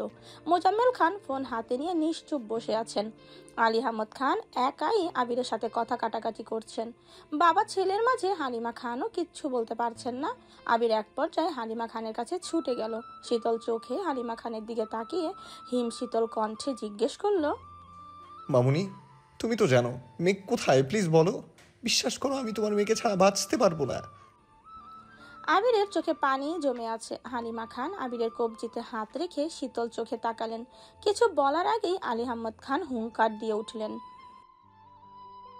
মোজাম্মেল খান ফোন হাতে নিয়ে নিশ্চুপ বসে আছেন। আলী আহমদ খান একাই আবিরের সাথে কথা কাটাকাটি করছেন। বাবা ছেলের মাঝে হালিমা খানও কিচ্ছু বলতে পারছেন না। আবির এক পর্যায়ে হালিমা খানের কাছে ছুটে গেল। শীতল চোখে হালিমা খানের দিকে তাকিয়ে হিম শীতল কণ্ঠে জিজ্ঞেস করলো, মামুনি, তুমি তো জানো মেঘ কোথায়, প্লিজ বলো। বিশ্বাস করো, আমি তোমার মেয়েকে ছাড়া বাঁচতে পারবো না। আবিরের চোখে পানি জমে আছে। হালিমা খান আবিরের কবজিতে হাত রেখে শীতল চোখে তাকালেন। কিছু বলার আগেই আলী আহমদ খান হুঙ্কার দিয়ে উঠলেন,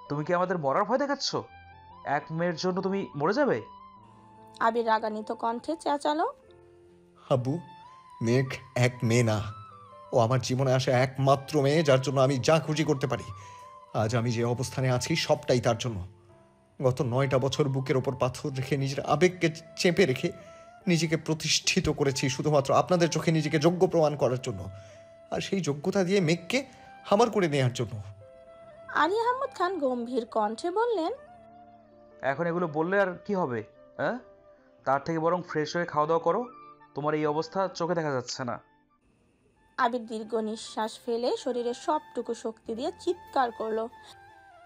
তুমি কি আমাদের মরার ভয় দেখাচ্ছ? এক মেয়ের জন্য তুমি মরে যাবে? আবির রাগান্বিত কণ্ঠে চেঁচালো, আব্বু, মেঘ এক মেয়ে না, ও আমার জীবনে আসা একমাত্র মেয়ে, যার জন্য আমি যা খুশি করতে পারি। আজ আমি যে অবস্থানে আছি সবটাই তার জন্য। গত 9টা বছর বুকের ওপর পাথর রেখে, নিজের আবেগকে চেপে রেখে নিজেকে প্রতিষ্ঠিত করেছি শুধুমাত্র আপনাদের চোখে নিজেকে যোগ্য প্রমাণ করার জন্য, আর সেই যোগ্যতা দিয়ে মেঘকে আমার করে নেওয়ার জন্য। আলী আহমদ খান গম্ভীর কণ্ঠে বললেন, এখন এগুলো বললে আর কি হবে? হ্যাঁ, তার থেকে বরং ফ্রেশ হয়ে খাওয়া দাওয়া করো। তোমার এই অবস্থা চোখে দেখা যাচ্ছে না। আবির দীর্ঘ নিঃশ্বাস ফেলে শরীরের সবটুকু শক্তি দিয়ে চিৎকার করলো,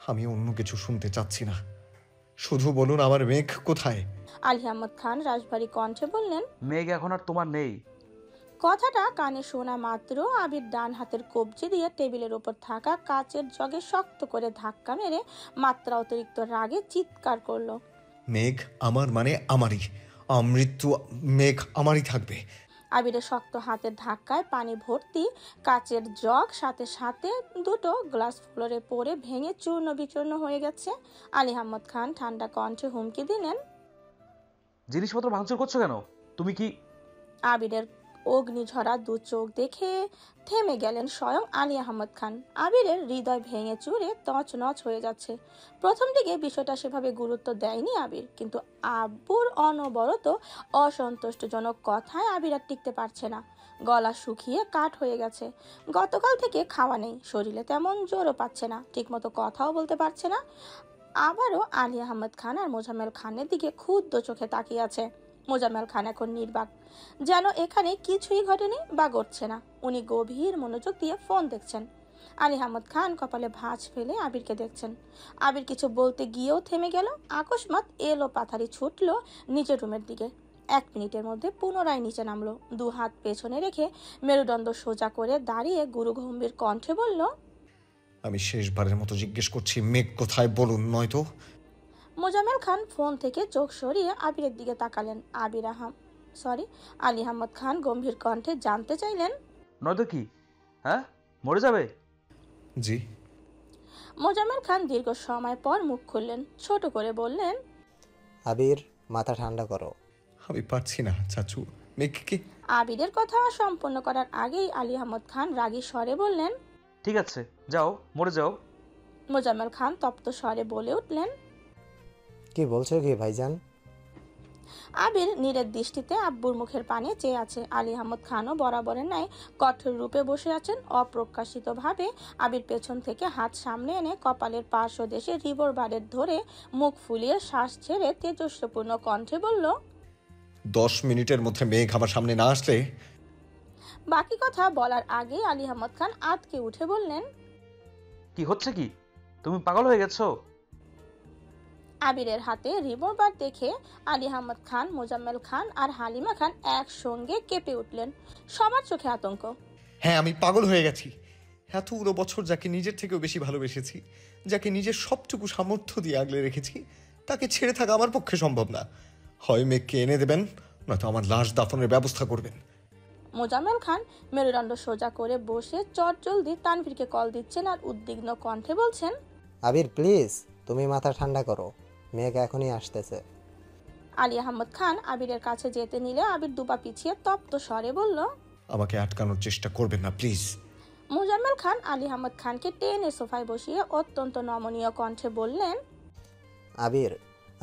আমি অন্য কিছু শুনতে চাচ্ছি না, শুধু বলুন আমার মেঘ কোথায়। আলী আহমদ খান রাজবাড়ী কণ্ঠে বললেন, মেঘ এখন আর তোমার নেই। কথাটা কানে শোনা মাত্র আবির ডান হাতের কবজি দিয়ে টেবিলের উপর থাকা কাচের জগে শক্ত করে ধাক্কা মেরে মাত্রা অতিরিক্ত রাগে চিৎকার করলো, মেঘ আমার মানে আমারই, মৃত্যু মেঘ আমারই থাকবে। আবিরের শক্ত হাতের ধাক্কায় পানি ভর্তি কাচের জগ সাথে সাথে দুটো গ্লাস ফ্লোরে পড়ে ভেঙে চূর্ণ বিচূর্ণ হয়ে গেছে। আলী আহমদ খান ঠান্ডা কণ্ঠে হুমকি দিলেন, জিনিসপত্র ভাঙচুর করছো কেন? তুমি কি? আবিরের অগ্নিঝরা দু চোখ দেখে থেমে গেলেন স্বয়ং আলী আহমদ খান। আবিরের হৃদয় ভেঙে চুরে তছনছ হয়ে যাচ্ছে। প্রথম দিকে বিষয়টা সেভাবে গুরুত্ব দেয়নি আবির, কিন্তু আব্বুর অনবরত অসন্তুষ্টজনক কথায় আবির আর টিকতে পারছে না। গলা শুকিয়ে কাঠ হয়ে গেছে। গতকাল থেকে খাওয়া নেই, শরীরে তেমন জোরও পাচ্ছে না, ঠিকমতো কথাও বলতে পারছে না। আবারও আলী আহমদ খান আর মোজাম্মেল খানের দিকে ক্ষুব্ধ চোখে তাকিয়ে আছে। মোজাম্মেল খান এখন নির্বাক, যেন এখানে কিছুই ঘটেনি বা ঘটছে না। উনি গভীর মনোযোগ দিয়ে ফোন দেখছেন। আলী আহমদ খান কপালে ভাঁজ ফেলে আবিরকে দেখছেন। আবির কিছু বলতে গিয়েও থেমে গেল। আকস্মাৎ এলো পাথারি ছুটল নিচের রুমের দিকে। 1 মিনিটের মধ্যে পুনরায় নিচে নামলো। 2 হাত পেছনে রেখে মেরুদণ্ড সোজা করে দাঁড়িয়ে গুরু গম্ভীর কণ্ঠে বলল, আমি শেষবারের মতো জিজ্ঞেস করছি, মেঘ কোথায় বলুন, নয়তো। মোজাম্মেল খান ফোন থেকে চোখ সরিয়ে আবিরের দিকে তাকালেন। আলী আহমদ খান গম্ভীর কণ্ঠে জানতে চাইলেন, নয়তো কি? হ্যাঁ, মরে যাবে? জি। মোজাম্মেল খান দীর্ঘ সময় পর মুখ খুললেন, ছোট করে বললেন, আবির, মাথা ঠান্ডা করো। আমি পারছি না চাচু, মেঘকে। আবিরের কথা সম্পূর্ণ করার আগেই আলী আহমদ খান রাগী স্বরে বললেন, ঠিক আছে, যাও, মরে যাও। মোজাম্মেল খান তপ্ত স্বরে বলে উঠলেন, কি বলছো কি ভাইজান? আবির নীরের দৃষ্টিতে আব্বুর মুখের পানে চেয়ে আছে। আলী আহমদ খানও বরাবরের ন্যায় কঠোর রূপে বসে আছেন। অপ্রকাশিতভাবে আবির পেছন থেকে হাত সামনে এনে কপালের পার্শ্বদেশে রিভলভারের ধরে মুখ ফুলিয়ে শ্বাস ছেড়ে তেজস্বপূর্ণ কণ্ঠে বলল, 10 মিনিটের মধ্যে মেঘ আমার সামনে না আসলে। বাকি কথা বলার আগেই আলী আহমদ খান আঁতকে উঠে বললেন, কি হচ্ছে কি? তুমি পাগল হয়ে গেছো? আবিরের হাতে রিভলভার দেখে আলী আহমদ খান, মোজাম্মেল খান আর হালিমা খান একসঙ্গে কেঁপে উঠলেন। সবার চোখে আতঙ্ক। হ্যাঁ, আমি পাগল হয়ে গেছি। এতগুলো বছর যাকে নিজের থেকেও বেশি ভালোবেসেছি, যাকে নিজের সবটুকু সামর্থ্য দিয়ে আগলে রেখেছি, তাকে ছেড়ে থাকা আমার পক্ষে সম্ভব না। হয় মেঘকে এনে দেবেন, নয়তো আমার লাশ দাফনের ব্যবস্থা করবেন। মোজাম্মেল খান মেরুদণ্ড সোজা করে বসে চটজলদি তানভীরকে কল দিচ্ছেন আর উদ্বিগ্ন কণ্ঠে বলছেন, আবির প্লিজ, তুমি মাথা ঠান্ডা করো, মেঘ এখনই আসতেছে। আলী আহমদ খান আবিরের কাছে যেতে নিলে আবির দুপা পিছিয়ে তপ্ত স্বরে বলল, আমাকে আটকানোর চেষ্টা করবেন না প্লিজ। মোজাম্মেল খান আলী আহমদ খানকে টেনে সোফায় বসিয়ে অত্যন্ত নমনীয় কণ্ঠে বললেন, আবির,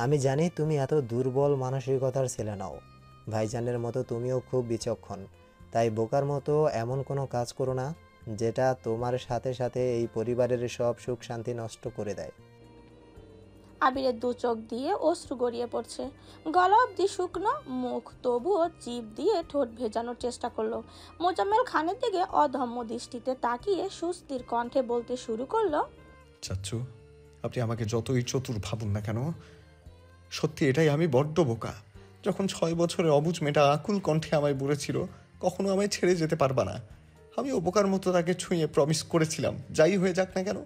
আমি জানি তুমি এত দুর্বল মানসিকতার ছেলে নাও। ভাইজানের মতো তুমিও খুব বিচক্ষণ, তাই বোকার মতো এমন কোনো কাজ করো না যেটা তোমার সাথে সাথে এই পরিবারের সব সুখ শান্তি নষ্ট করে দেয়। আবিরের দু চোখ দিয়ে অশ্রু গড়িয়ে পড়ছে, গলা অব্দি শুকনো মুখ, তবুও জিভ দিয়ে ঠোঁট ভেজানোর চেষ্টা করলো। মোজাম্মেল খানের দিকে অধম্য দৃষ্টিতে তাকিয়ে সুস্থির কণ্ঠে বলতে শুরু করলো, চাচ্চু, আপনি আমাকে যতই চতুর ভাবুন না কেন, সত্যি এটাই আমি বড্ড বোকা। যখন 6 বছরের অবুঝ মেয়েটা আকুল কণ্ঠে আমায় বলেছিল কখনো আমায় ছেড়ে যেতে পারবা না, আমি ও বোকার মতো তাকে ছুঁয়ে প্রমিস করেছিলাম, যাই হয়ে যাক না কেন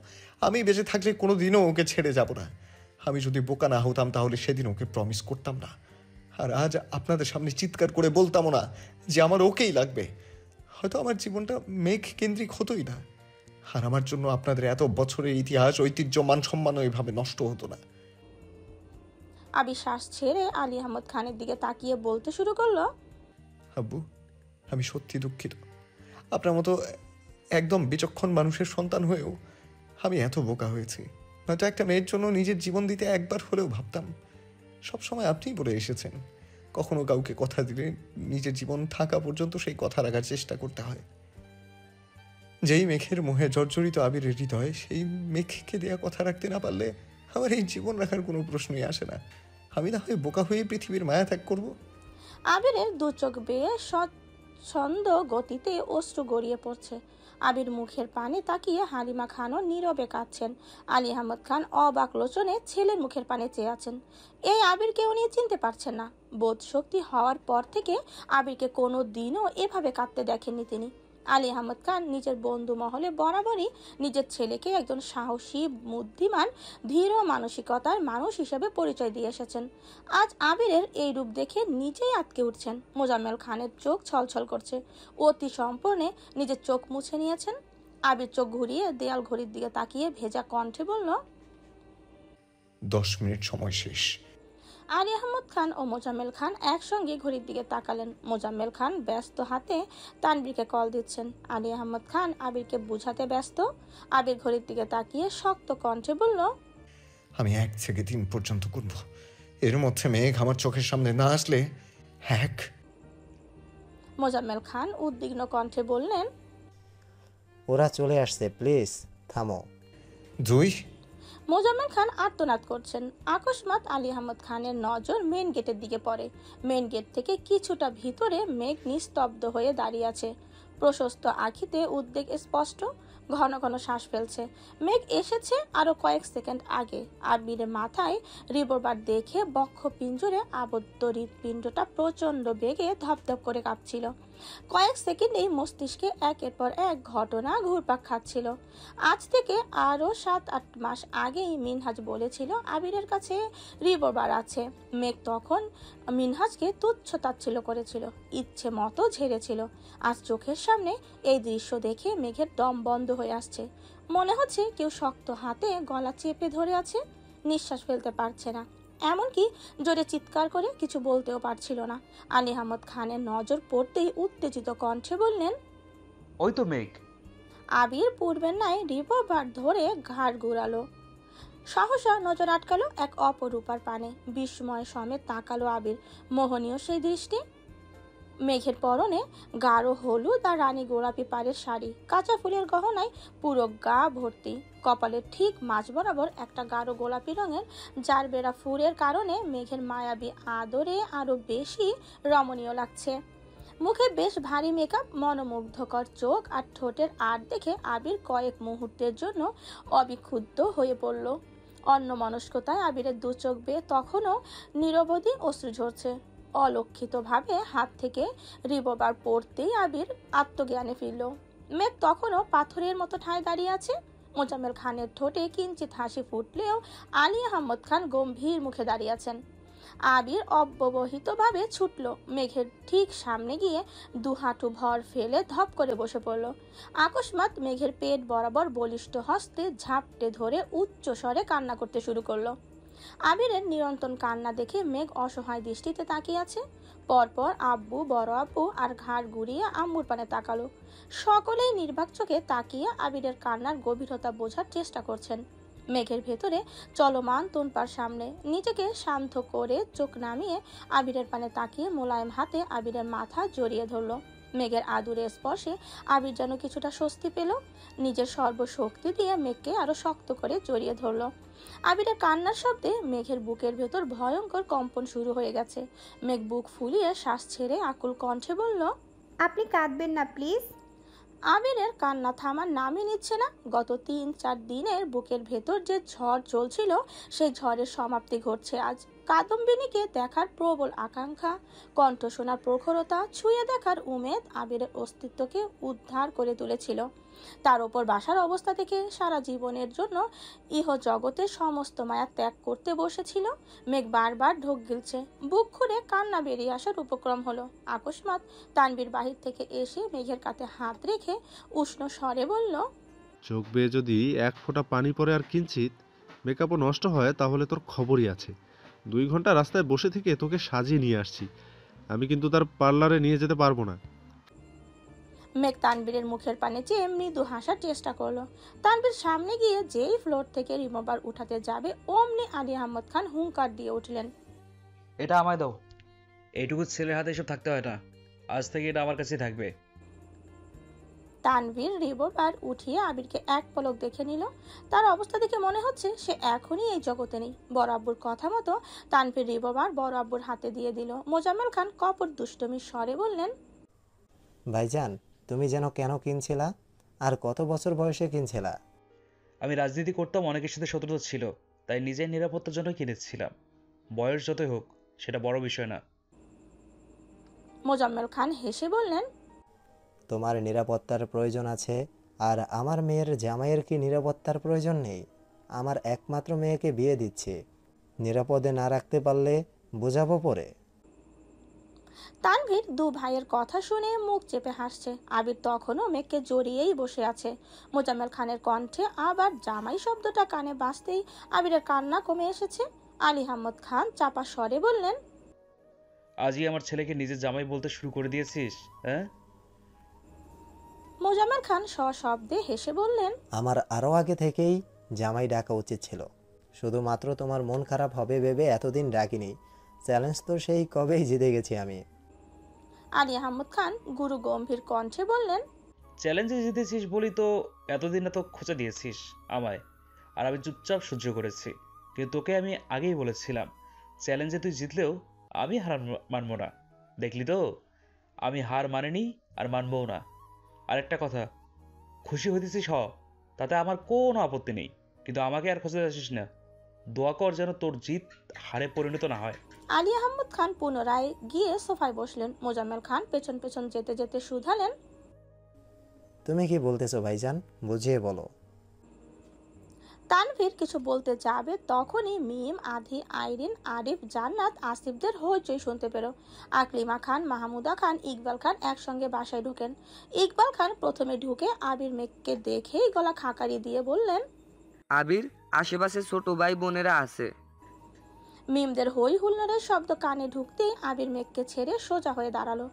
আমি বেঁচে থাকলে কোনো দিনও ওকে ছেড়ে যাব না। আমি যদি বোকা না হতাম তাহলে সেদিন ওকে প্রমিস করতাম না, আর আজ আপনাদের সামনে চিৎকার করে বলতামও না যে আমার ওকেই লাগবে। হয়তো আমার জীবনটা মেঘ কেন্দ্রিক হতোই না, আর আমার জন্য আপনাদের এত বছরের ইতিহাস, ঐতিহ্য, মান সম্মানও এইভাবে নষ্ট হতো না। আবির শ্বাস ছেড়ে আলী আহমদ খানের দিকে তাকিয়ে বলতে শুরু করলো, আব্বু, আমি সত্যি দুঃখিত। আপনার মতো একদম বিচক্ষণ মানুষের সন্তান হয়েও আমি এত বোকা হয়েছি। হয়তো একটা মেয়ের জন্য নিজের জীবন দিতে একবার হলেও ভাবতাম। সবসময় আপনিই বলে এসেছেন, কখনো কাউকে কথা দিলে নিজের জীবন থাকা পর্যন্ত সেই কথা রাখার চেষ্টা করতে হয়। যেই মেঘের মোহে জর্জরিত আবিরের হৃদয়, সেই মেঘকে দেয়া কথা রাখতে না পারলে আমার এই জীবন রাখার কোনো প্রশ্নই আসে না। আমি না হয় বোকা হয়ে পৃথিবীর মায়া ত্যাগ করবো? আবিরের দু চোখ বেয়ে ছন্দ গতিতে অশ্রু গড়িয়ে পড়ছে। আবির মুখের পানে তাকিয়ে হালিমা খানও নীরবে কাঁদছেন। আলী আহমদ খান অবাক লোচনে ছেলের মুখের পানে চেয়ে আছেন। এই আবিরকে উনি চিনতে পারছেন না। বোধ শক্তি হওয়ার পর থেকে আবিরকে কোনো দিনও এভাবে কাঁদতে দেখেননি তিনি। আলী আহমদ খান নিজের বন্ধু মহলে বরাবরই নিজের ছেলেকে একজন সাহসী, বুদ্ধিমান, ধীর মানসিকতার মানুষ হিসেবে পরিচয় দিয়ে এসেছেন। আজ আবিরের এই রূপ দেখে নিজেই আটকে উঠছেন। মোজাম্মেল খানের চোখ ছলছল করছে। অতি সম্পূর্ণে নিজের চোখ মুছে নিয়েছেন। আবির চোখ ঘুরিয়ে দেয়াল ঘড়ির দিকে তাকিয়ে ভেজা কণ্ঠে বলল, 10 মিনিট সময় শেষ। আলী আহমদ খান ও মোজাম্মেল খান একসঙ্গে ঘড়ির দিকে তাকালেন। মোজাম্মেল খান ব্যস্ত হাতে তানভীরকে কল দিচ্ছেন। আলী আহমদ খান আবিরকে বুঝাতে ব্যস্ত। আবির ঘড়ির দিকে তাকিয়ে শক্ত কণ্ঠে বলল, আমি 1 থেকে 3 পর্যন্ত গুনব। এর মধ্যে মেঘ আমার চোখের সামনে না আসলে 1। মোজাম্মেল খান উদ্বিগ্ন কণ্ঠে বললেন, ওরা চলে আসছে, প্লিজ থামো। 2। মোজাম্মেল খান আর্তনাদ করছেন। আকস্মাৎ আলী আহমদ খানের নজর মেন গেটের দিকে পড়ে। মেন গেট থেকে কিছুটা ভিতরে মেঘ নিস্তব্ধ হয়ে দাঁড়িয়ে আছে। প্রশস্ত আঁখিতে উদ্বেগ স্পষ্ট। ঘন ঘন শ্বাস ফেলছে। মেঘ এসেছে আরো কয়েক সেকেন্ড আগে। আবিরের মাথায় রিভলভার দেখে বক্ষ পিঞ্জরে আবদ্ধ হৃৎপিণ্ডটা প্রচন্ড বেগে ধপধপ করে কাঁপছিল। কয়েক সেকেন্ডেই মস্তিষ্কে একের পর এক ঘটনা ঘুরপাক খাচ্ছিল। আজ থেকে আরো 7-8 মাস আগেই মিনহাজ বলেছিল আবিরের কাছে রিভলভার আছে। মেঘ তখন মিনহাজকে তুচ্ছ তাচ্ছিল্য করেছিল, ইচ্ছে মতো ঝেড়েছিল। আজ চোখের সামনে এই দৃশ্য দেখে মেঘের দম বন্ধ হয়ে আসছে। মনে হচ্ছে কেউ শক্ত হাতে গলা চেপে ধরে আছে। নিঃশ্বাস ফেলতে পারছে না, এমনকি জোরে চিৎকার করে কিছু বলতেও পারছিল না। আলী আহমদ খানের নজর পড়তেই উত্তেজিত কণ্ঠে বললেন, ওই তো মেঘ। আবির পূর্বের ন্যায় রিভলভার ধরে ঘাড় ঘুরালো। সহসা নজর আটকালো এক অপরূপার পানে। বিস্ময় সমেত তাকালো আবির। মোহনীয় সেই দৃষ্টি। মেঘের পরনে গাঢ় হলুদ আর রানী গোলাপি পাড়ের শাড়ি, কাঁচা ফুলের গহনায় পুরো গা ভর্তি। কপালের ঠিক মাঝ বরাবর একটা গাঢ় গোলাপি রঙের জারবেরা ফুলের কারণে মেঘের মায়াবী আদরে আরো বেশি রমণীয় লাগছে। মুখে বেশ ভারী মেকআপ, মনোমুগ্ধকর চোখ আর ঠোঁটের আড় দেখে আবির কয়েক মুহূর্তের জন্য অবিক্ষুব্ধ হয়ে পড়ল। অন্যমনস্কতায় আবিরের দু চোখ বেয়ে তখনও নিরবধি অশ্রু ঝরছে। অলক্ষিতভাবে হাত থেকে রিভলভার পড়তেই আবির আত্মজ্ঞানে ফিরল। মেঘ তখনও পাথরের মতো ঠায় দাঁড়িয়ে আছে। মোজাম্মেল খানের ঠোঁটে কিঞ্চিত হাসি ফুটলেও আলী আহমদ খান গম্ভীর মুখে দাঁড়িয়ে আছেন। আবির অব্যবহিতভাবে ছুটল মেঘের ঠিক সামনে গিয়ে দু হাঁটু ভর ফেলে ধপ করে বসে পড়ল। আকস্মাৎ মেঘের পেট বরাবর বলিষ্ঠ হস্তে ঝাপটে ধরে উচ্চ স্বরে কান্না করতে শুরু করলো। আবিরের নিরন্তর কান্না দেখে মেঘ অসহায় দৃষ্টিতে তাকিয়ে আছে। পরপর আব্বু, বড় আব্বু আর ঘাড় ঘুরিয়ে আম্মুর পানে তাকালো। সকলেই নির্বাক চোখে তাকিয়ে আবিরের কান্নার গভীরতা বোঝার চেষ্টা করছেন। মেঘের ভেতরে চলমান তোনপার সামনে নিজেকে শান্ত করে চোখ নামিয়ে আবিরের পানে তাকিয়ে মোলায়েম হাতে আবিরের মাথা জড়িয়ে ধরল। মেঘের আদুরে স্পর্শে আবির যেন কিছুটা স্বস্তি পেল। নিজের সর্বশক্তি দিয়ে মেঘকে আরো শক্ত করে জড়িয়ে ধরল। আবিরের কান্নার শব্দে মেঘের বুকের ভেতর ভয়ঙ্কর কম্পন শুরু হয়ে গেছে। মেঘ বুক ফুলিয়ে শ্বাস ছেড়ে আকুল কণ্ঠে বলল, আপনি কাঁদবেন না প্লিজ। আবিরের কান্না থামার নামই নিচ্ছে না। গত ৩-৪ দিনের বুকের ভেতর যে ঝড় চলছিল সেই ঝড়ের সমাপ্তি ঘটছে আজ। কাদম্বিনীকে দেখার প্রবল আকাঙ্ক্ষা, কণ্ঠ শোনার প্রখরতা, ছুঁয়ে দেখার উমেদ আবিরের অস্তিত্বকে উদ্ধার করে তুলেছিল। তার ওপর বাসার অবস্থা থেকে সারা জীবনের জন্য ইহ জগতের সমস্ত মায়া ত্যাগ করতে বসেছিল। মেঘ বারবার ঢোক গিলছে, বুক খুঁড়ে কান্না বেরিয়ে আসার উপক্রম হলো। আকস্মাৎ তানবীর বাহির থেকে এসে মেঘের কাঁধে হাত রেখে উষ্ণ স্বরে বলল, চোখ বেয়ে যদি এক ফোঁটা পানি পড়ে আর কিঞ্চিত মেকআপও নষ্ট হয় তাহলে তোর খবরই আছে। 2 ঘন্টা রাস্তায় বসে থেকে তোকে সাজিয়ে নিয়ে আসছি, আমি কিন্তু তার পার্লারে নিয়ে যেতে পারবো না। মেঘ তানবীরের মুখের পানে চেয়ে মৃদু হাসার চেষ্টা করলো। তানবীর সামনে গিয়ে যেই ফ্লোর থেকে রিমোভার উঠাতে যাবে অমনি আলী আহমদ খান হুঙ্কার দিয়ে উঠলেন, এটা আমায় দাও। এইটুকু ছেলের হাতে এসব থাকতে হয় না, আজ থেকে এটা আমার কাছেই থাকবে। তানভীর রিভলভার উঠিয়ে আবিরকে এক পলক দেখে নিল। তার অবস্থা দেখে মনে হচ্ছে সে এখনই এই জগতে নেই। বড় আব্বুর কথা মতো তানভীর রিভলভার বড় আব্বুর হাতে দিয়ে দিল। মোজাম্মেল খান কপট দুষ্টমির স্বরে বললেন, ভাইজান, তুমি যেন কেন কিনছিলা আর কত বছর বয়সে কিনছিলা? আমি রাজনীতি করতাম, অনেকের সাথে শত্রুতা ছিল, তাই নিজের নিরাপত্তার জন্য কিনেছিলাম। বয়স যতই হোক সেটা বড় বিষয় না। মোজাম্মেল খান হেসে বললেন, তোমার নিরাপত্তার প্রয়োজন আছে, আর আমার মেয়ের জামাইয়ের কি নিরাপত্তার প্রয়োজন নেই? আমার একমাত্র মেয়েকে বিয়ে দিচ্ছে, নিরাপদে না রাখতে পারলে বোঝাবো পরে। তানভীর দু ভাইয়ের কথা শুনে মুখ চেপে হাসছে। আবির তখনও মেঘকে জড়িয়েই বসে আছে। মোজাম্মেল খানের কণ্ঠে আবার জামাই শব্দটা কানে বাজতেই আবিরের কান্না কমে এসেছে। আলী আহমদ খান চাপা স্বরে বললেন, আজই আমার ছেলেকে নিজের জামাই বলতে শুরু করে দিয়েছিস, হ্যাঁ? মোজাম্মেল খান সশব্দে হেসে বললেন, আমার আরও আগে থেকেই জামাই ডাকা উচিত ছিল, শুধুমাত্র তোমার মন খারাপ হবে ভেবে এতদিন ডাকিনি। চ্যালেঞ্জ তো সেই কবেই জিতে গেছি আমি। আলী আহমদ খান গুরু গম্ভীর কণ্ঠে বললেন, চ্যালেঞ্জে জিতেছিস বলি তো এতদিন এত খোঁচা দিয়েছিস আমায়, আর আমি চুপচাপ সহ্য করেছি। কিন্তু তোকে আমি আগেই বলেছিলাম, চ্যালেঞ্জে তুই জিতলেও আমি হার মানব না। দেখলি তো, আমি হার মানিনি আর মানবও না। আরেকটা কথা, খুশি হইতেছিস হ, তাতে আমার কোনো আপত্তি নেই, কিন্তু আমাকে আর খোঁজে আসিস না। দোয়া কর যেন তোর জিত হারে পরিণত না হয়। আলী আহমদ খান পুনরায় গিয়ে সোফায় বসলেন। মোজাম্মেল খান পেছন পেছন যেতে যেতে শুধালেন, তুমি কি বলতেছো ভাইজান, বুঝিয়ে বলো। তানভীর কিছু বলতে যাবে তখনই মিম, আধি, আইরিন, আরিফ, জান্নাত, আসিফদের হইচই শুনতে পেল। আকলিমা খান, মাহমুদা খান, ইকবাল খান একসঙ্গে বাসায় ঢুকেন। ইকবাল খান প্রথমে ঢুকে আবির মেঘকে দেখেই গলা খাকারি দিয়ে বললেন, আবির, আশেপাশে ছোট ভাই বোনেরা আছে। মিমদের হই হুল্লোড়ের শব্দ কানে ঢুকতেই আবির মেঘকে ছেড়ে সোজা হয়ে দাঁড়ালো।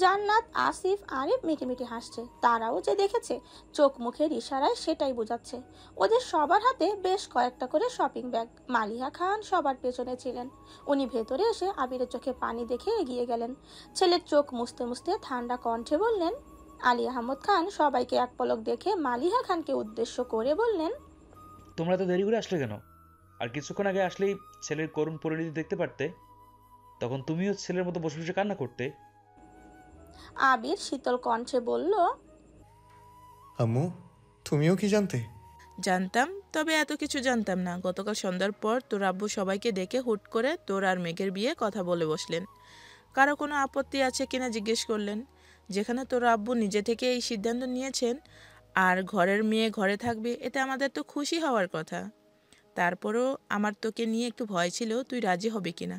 জান্নাত, আসিফ, আরিফ মিটিমিটি হাসছে। তারাও যে দেখেছে চোখ মুখের ইশারায় সেটাই বোঝাচ্ছে। ওদের সবার হাতে বেশ কয়েকটা করে শপিং ব্যাগ। মালিহা খান সবার পেছনে ছিলেন। উনি ভেতরে এসে আবিরের চোখে পানি দেখে এগিয়ে গেলেন। ছেলের চোখ মুছতে মুছতে ঠান্ডা কণ্ঠে বললেন, আলী আহমদ খান সবাইকে এক পলক দেখে মালিহা খানকে উদ্দেশ্য করে বললেন, তোমরা তো দেরি করে আসলে কেন? আর কিছুক্ষণ আগে আসলেই ছেলের করুণ পরিণতি দেখতে পারতে, তখন তুমিও ছেলের মতো বসে বসে কান্না করতে। আবির শীতল কণ্ঠে বলল, আম্মু তুমিও কি জানতে? জানতাম, তবে এত কিছু জানতাম না। গতকাল সন্ধ্যার পর তোর আব্বু সবাইকে ডেকে হুট করে তোর আর মেঘের বিয়ে কথা বলে বসলেন। কারো কোনো আপত্তি আছে কিনা জিজ্ঞেস করলেন। যেখানে তোর আব্বু নিজে থেকে এই সিদ্ধান্ত নিয়েছেন আর ঘরের মেয়ে ঘরে থাকবে, এতে আমাদের তো খুশি হওয়ার কথা। তারপরেও আমার তোকে নিয়ে একটু ভয় ছিল তুই রাজি হবে কিনা।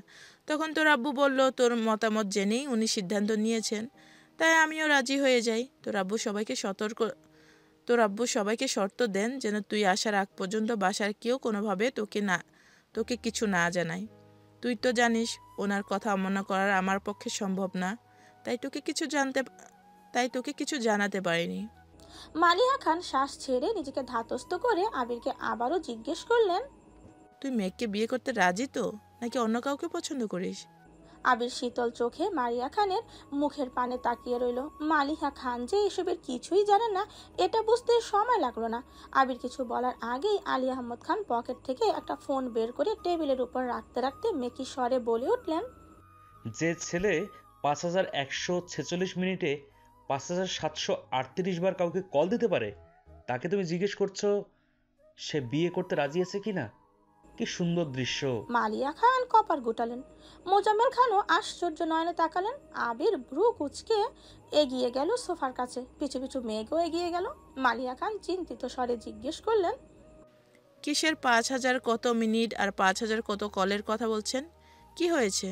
তখন তোর আব্বু বলল তোর মতামত জেনেই উনি সিদ্ধান্ত নিয়েছেন, তাই আমিও রাজি হয়ে যাই। তোর আব্বু সবাইকে শর্ত দেন যেন তুই আসার আগ পর্যন্ত বাসার কেউ কোনোভাবে তোকে কিছু না জানায়। তুই তো জানিস ওনার কথা অমান্য করার আমার পক্ষে সম্ভব না, তাই তোকে কিছু জানাতে পারিনি। মালিহা খান শ্বাস ছেড়ে নিজেকে ধাতস্থ করে আবিরকে আবারও জিজ্ঞেস করলেন, তুই মেঘকে বিয়ে করতে রাজি তো, নাকি অন্য কাউকে পছন্দ করিস? আবির শীতল চোখে মারিয়া খানের মুখের পানে তাকিয়ে রইল। মালিহা খান যে এসবের কিছুই জানে না এটা বুঝতে সময় লাগলো না। আবির কিছু বলার আগেই আলী আহমদ খান পকেট থেকে একটা ফোন বের করে টেবিলের উপর রাখতে রাখতে মেকি স্বরে বলে উঠলেন, যে ছেলে 5146 মিনিটে 5738 বার কাউকে কল দিতে পারে, তাকে তুমি জিজ্ঞেস করছো সে বিয়ে করতে রাজি আছে কিনা? কি সুন্দর দৃশ্য! মালিয়া খান কপাল গুটালেন। মোজাম্মেল খানও আশ্চর্য নয়নে তাকালেন। আবির ভ্রু কুচকে এগিয়ে গেল সোফার কাছে, পিছু পিছু মেঘও এগিয়ে গেল। মালিয়া খান চিন্তিত স্বরে জিজ্ঞেস করলেন, কিসের 5000 কত মিনিট আর 5000 কত কলের কথা বলছেন? কি হয়েছে?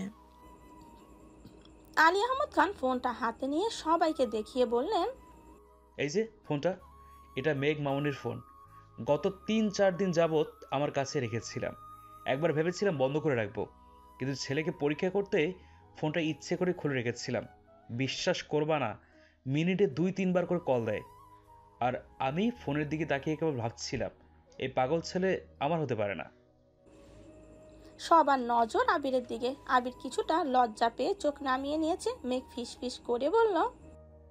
আলী আহমদ খান ফোনটা হাতে নিয়ে সবাইকে দেখিয়ে বললেন, এই যে ফোনটা, এটা মেঘ মামুনির ফোন। গত 3-4 দিন যাবৎ আমার কাছে রেখেছিলাম। একবার ভেবেছিলাম বন্ধ করে রাখবো, কিন্তু ছেলেকে পরীক্ষা করতে ফোনটা ইচ্ছে করে খুলে রেখেছিলাম। বিশ্বাস করবা না, মিনিটে 2-3 বার করে কল দেয়। আর আমি ফোনের দিকে তাকিয়ে কেবল ভাবছিলাম এই পাগল ছেলে আমার হতে পারে না। সবার নজর আবিরের দিকে। আবির কিছুটা লজ্জা পেয়ে চোখ নামিয়ে নিয়েছে। মেঘ ফিস ফিস করে বলল,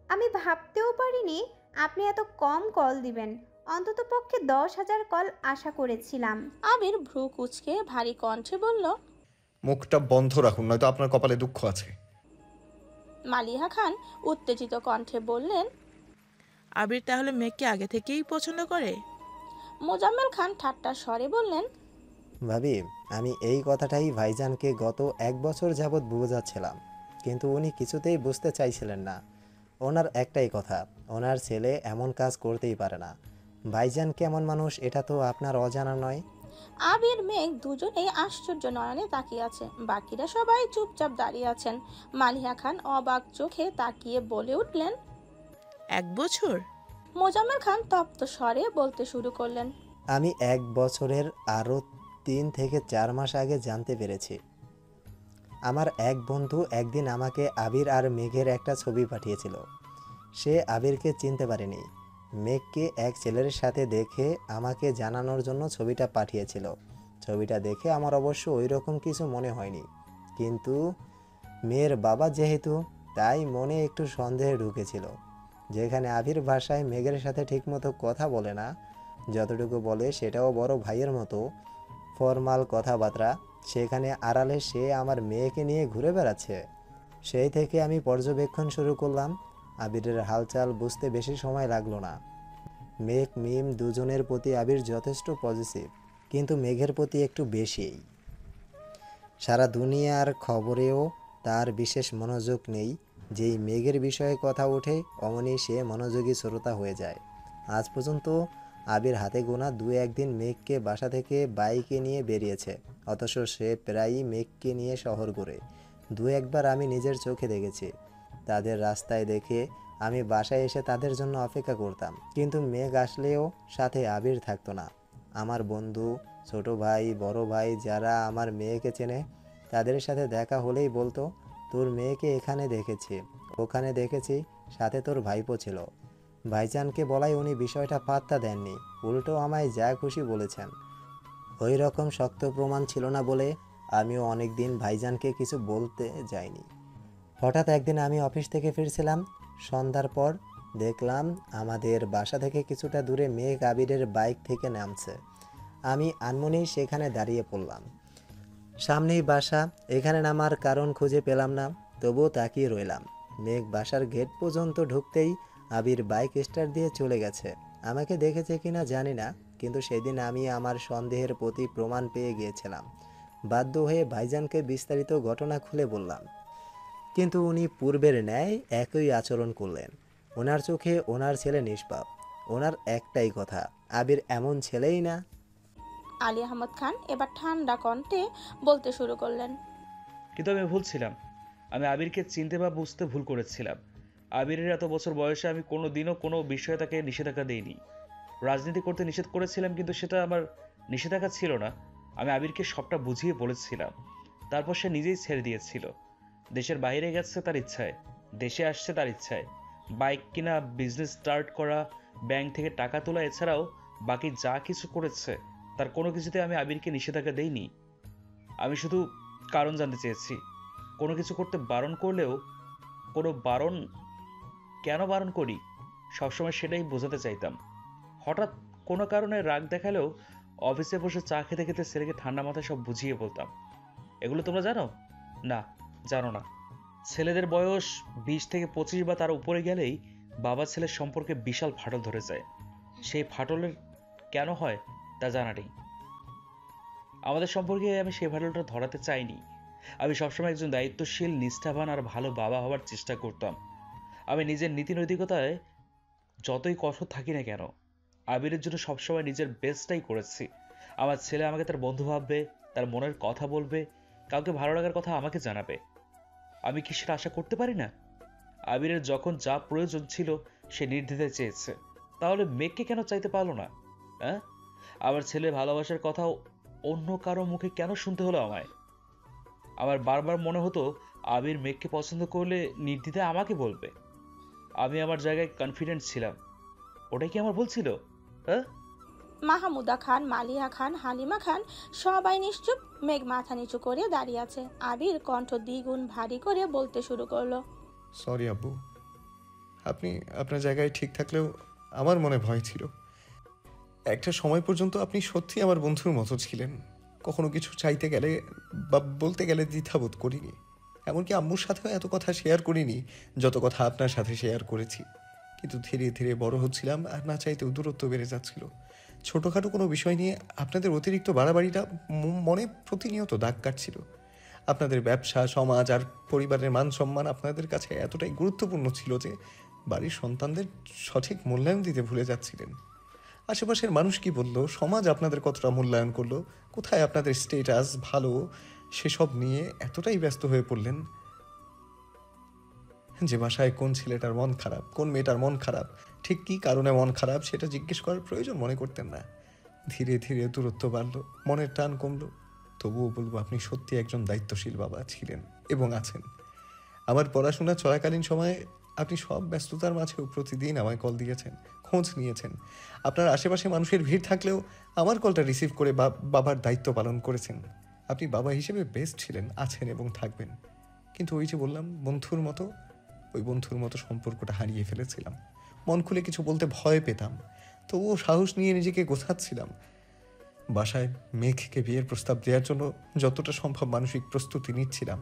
আমি ভাবতেও পারিনি আপনি এত কম কল দিবেন। অন্তত পক্ষে 10,000 কল আশা করেছিলাম। আবির ভ্রু কুচকে ভারী কণ্ঠে বলল, মুখটা বন্ধ রাখুন, নয়তো আপনার কপালে দুঃখ আছে। মালিহা খান উত্তেজিত কণ্ঠে বললেন, আবির তাহলে মেঘকে আগে থেকেই পছন্দ করে? মোজাম্মেল খান ঠাট্টা স্বরে বললেন, ভাবি, আমি এই কথাটাই ভাইজানকে গত 1 বছর যাবৎ বোঝাচ্ছিলাম, কিন্তু উনি কিছুতেই বুঝতে চাইছিলেন না। ওনার একটাই কথা, ওনার ছেলে এমন কাজ করতেই পারে না। ভাইজান কেমন মানুষ এটা তো আপনার অজানা নয়। আবির মেঘ দুজনেই আশ্চর্য নয়নে তাকিয়ে আছে। বাকিরা সবাই চুপচাপ দাঁড়িয়ে আছেন। মালিহা খান অবাক চোখে তাকিয়ে বলে উঠলেন, 1 বছর? মোজাম্মেল খান তপ্ত স্বরে বলতে শুরু করলেন, আমি 1 বছরের আরও 3 থেকে 4 মাস আগে জানতে পেরেছি। আমার এক বন্ধু একদিন আমাকে আবির আর মেঘের একটা ছবি পাঠিয়েছিল। সে আবিরকে চিনতে পারেনি। মেঘকে এক ছেলের সাথে দেখে আমাকে জানানোর জন্য ছবিটা পাঠিয়েছিল। ছবিটা দেখে আমার অবশ্য ওই রকম কিছু মনে হয়নি, কিন্তু মেয়ের বাবা যেহেতু, তাই মনে একটু সন্দেহে ঢুকেছিল। যেখানে আবির ভাষায় মেঘের সাথে ঠিকমতো কথা বলে না, যতটুকু বলে সেটাও বড় ভাইয়ের মতো ফরমাল কথাবার্তা, সেখানে আড়ালে সে আমার মেয়েকে নিয়ে ঘুরে বেড়াচ্ছে। সেই থেকে আমি পর্যবেক্ষণ শুরু করলাম। আবিরের হালচাল বুঝতে বেশি সময় লাগলো না। মেঘ মিম দুজনের প্রতি আবির যথেষ্ট পজিটিভ, কিন্তু মেঘের প্রতি একটু বেশিই। সারা দুনিয়ার খবরেও তার বিশেষ মনোযোগ নেই। যেই মেঘের বিষয়ে কথা ওঠে অমনি সে মনোযোগী শ্রোতা হয়ে যায়। আজ পর্যন্ত আবির হাতে গোনা 2-1 দিন মেঘকে বাসা থেকে বাইকে নিয়ে বেরিয়েছে, অথচ সে প্রায়ই মেঘকে নিয়ে শহর ঘুরে। 2-1 বার আমি নিজের চোখে দেখেছি। তাদের রাস্তায় দেখে আমি বাসায় এসে তাদের জন্য অপেক্ষা করতাম, কিন্তু মেঘ আসলেও সাথে আবির থাকতো না। আমার বন্ধু, ছোট ভাই, বড় ভাই যারা আমার মেয়েকে চেনে, তাদের সাথে দেখা হলেই বলতো, তোর মেয়েকে এখানে দেখেছি, ওখানে দেখেছি, সাথে তোর ভাইপো ছিল। ভাইজানকে বলাই উনি বিষয়টা পাত্তা দেননি, উল্টো আমায় যা খুশি বলেছেন। ওই রকম শক্ত প্রমাণ ছিল না বলে আমিও অনেক দিন ভাইজানকে কিছু বলতে যাইনি। হঠাৎ একদিন আমি অফিস থেকে ফিরছিলাম, সন্ধ্যার পর দেখলাম আমাদের বাসা থেকে কিছুটা দূরে মেঘ আবিরের বাইক থেকে নামছে। আমি আনমনেই সেখানে দাঁড়িয়ে পড়লাম। সামনেই বাসা, এখানে নামার কারণ খুঁজে পেলাম না, তবুও তাকিয়ে রইলাম। মেঘ বাসার গেট পর্যন্ত ঢুকতেই আবির বাইক স্টার্ট দিয়ে চলে গেছে। আমাকে দেখেছে কিনা জানি না, কিন্তু সেদিন আমি আমার সন্দেহের প্রতি প্রমাণ পেয়ে গিয়েছিলাম। বাধ্য হয়ে ভাইজানকে বিস্তারিত ঘটনা খুলে বললাম, কিন্তু উনি পূর্বের ন্যায় একই আচরণ করলেন। ওনার চোখে ওনার ছেলে নিষ্পাপ। ওনার একটাই কথা, আবির এমন ছেলেই না। আলী আহমদ খান এবার ঠান্ডা কণ্ঠে বলতে শুরু করলেন, কিন্তু আমি ভুল ছিলাম। আমি আবিরকে চিনতে বা বুঝতে ভুল করেছিলাম। আবিরের এত বছর বয়সে আমি কোনো দিনও কোনো বিষয়ে তাকে নিষেধাজ্ঞা দিইনি। রাজনীতি করতে নিষেধ করেছিলাম, কিন্তু সেটা আমার নিষেধাজ্ঞা ছিল না। আমি আবিরকে সবটা বুঝিয়ে বলেছিলাম, তারপর সে নিজেই ছেড়ে দিয়েছিল। দেশের বাইরে গেছে তার ইচ্ছায়, দেশে আসছে তার ইচ্ছায়। বাইক কিনা, বিজনেস স্টার্ট করা, ব্যাংক থেকে টাকা তোলা, এছাড়াও বাকি যা কিছু করেছে তার কোনো কিছুতে আমি আবিরকে নিষেধাজ্ঞা দেইনি। আমি শুধু কারণ জানতে চেয়েছি। কোনো কিছু করতে বারণ করলেও কেন বারণ করি সবসময় সেটাই বোঝাতে চাইতাম। হঠাৎ কোনো কারণে রাগ দেখালেও অফিসে বসে চা খেতে খেতে ছেলেকে ঠান্ডা মাথায় সব বুঝিয়ে বলতাম। এগুলো তোমরা জানো? না, জানো না। ছেলেদের বয়স 20 থেকে 25 বা তার উপরে গেলেই বাবা ছেলের সম্পর্কে বিশাল ফাটল ধরে যায়। সেই ফাটলের কেন হয় তা জানা নেই। আমাদের সম্পর্কে আমি সেই ফাটলটা ধরাতে চাইনি। আমি সবসময় একজন দায়িত্বশীল, নিষ্ঠাবান আর ভালো বাবা হওয়ার চেষ্টা করতাম। আমি নিজের নীতি নৈতিকতায় যতই কঠোর থাকি না কেন, আবিরের জন্য সবসময় নিজের বেস্টটাই করেছি। আমার ছেলে আমাকে তার বন্ধু ভাববে, তার মনের কথা বলবে, কাউকে ভালো লাগার কথা আমাকে জানাবে। আমি কি সেটা আশা করতে পারি না? আবিরের যখন যা প্রয়োজন ছিল সে নির্দ্বিধায় চেয়েছে, তাহলে মেঘকে কেন চাইতে পারলো না? হ্যাঁ, আমার ছেলে ভালোবাসার কথা অন্য কারো মুখে কেন শুনতে হলো আমায়? আমার বারবার মনে হতো আবির মেঘকে পছন্দ করলে নির্দ্বিধায় আমাকে বলবে। আমি আমার জায়গায় কনফিডেন্ট ছিলাম। ওটাই কি আমার ভুল ছিল? হ্যাঁ? মাহমুদা খান, মালিয়া খান, হালিমা খান সবাই নিশ্চুপ। মেঘ মাথা নিচু করে দাঁড়িয়ে আছে। আবির কণ্ঠ দ্বিগুণ ভারী করে বলতে শুরু করলো, সরি আব্বু, আপনি আপনার জায়গায় ঠিক থাকলেও আমার মনে ভয় ছিল। একটা সময় পর্যন্ত আপনি সত্যি আমার বন্ধুর মতো ছিলেন। কখনো কিছু চাইতে গেলে বা বলতে গেলে দ্বিধাবোধ করিনি। এমনকি আম্মুর সাথেও এত কথা শেয়ার করিনি যত কথা আপনার সাথে শেয়ার করেছি। কিন্তু ধীরে ধীরে বড় হচ্ছিলাম আর না চাইতেও দূরত্ব বেড়ে যাচ্ছিল। ছোটোখাটো কোনো বিষয় নিয়ে আপনাদের অতিরিক্ত বাড়াবাড়িটা মনে প্রতিনিয়ত দাগ কাটছিল। আপনাদের ব্যবসা, সমাজ আর পরিবারের মান সম্মান আপনাদের কাছে এতটাই গুরুত্বপূর্ণ ছিল যে বাড়ির সন্তানদের সঠিক মূল্যায়ন দিতে ভুলে যাচ্ছিলেন। আশেপাশের মানুষ কি বলল, সমাজ আপনাদের কতটা মূল্যায়ন করলো, কোথায় আপনাদের স্টেটাস ভালো, সেসব নিয়ে এতটাই ব্যস্ত হয়ে পড়লেন যে বাসায় কোন ছেলেটার মন খারাপ, কোন মেয়েটার মন খারাপ, ঠিক কী কারণে মন খারাপ সেটা জিজ্ঞেস করার প্রয়োজন মনে করতেন না। ধীরে ধীরে দূরত্ব বাড়লো, মনের টান কমলো। তবুও বলবো আপনি সত্যি একজন দায়িত্বশীল বাবা ছিলেন এবং আছেন। আমার পড়াশোনা চলাকালীন সময়ে আপনি সব ব্যস্ততার মাঝেও প্রতিদিন আমায় কল দিয়েছেন, খোঁজ নিয়েছেন। আপনার আশেপাশে মানুষের ভিড় থাকলেও আমার কলটা রিসিভ করে বাবার দায়িত্ব পালন করেছেন। আপনি বাবা হিসেবে বেস্ট ছিলেন, আছেন এবং থাকবেন। কিন্তু ওই যে বললাম বন্ধুর মতো, ওই বন্ধুর মতো সম্পর্কটা হারিয়ে ফেলেছিলাম। মন খুলে কিছু বলতে ভয় পেতাম, তবুও সাহস নিয়ে নিজেকে গোছাচ্ছিলাম। বাসায় মেঘকে বিয়ের প্রস্তাব দেওয়ার জন্য যতটা সম্ভব মানসিক প্রস্তুতি নিচ্ছিলাম।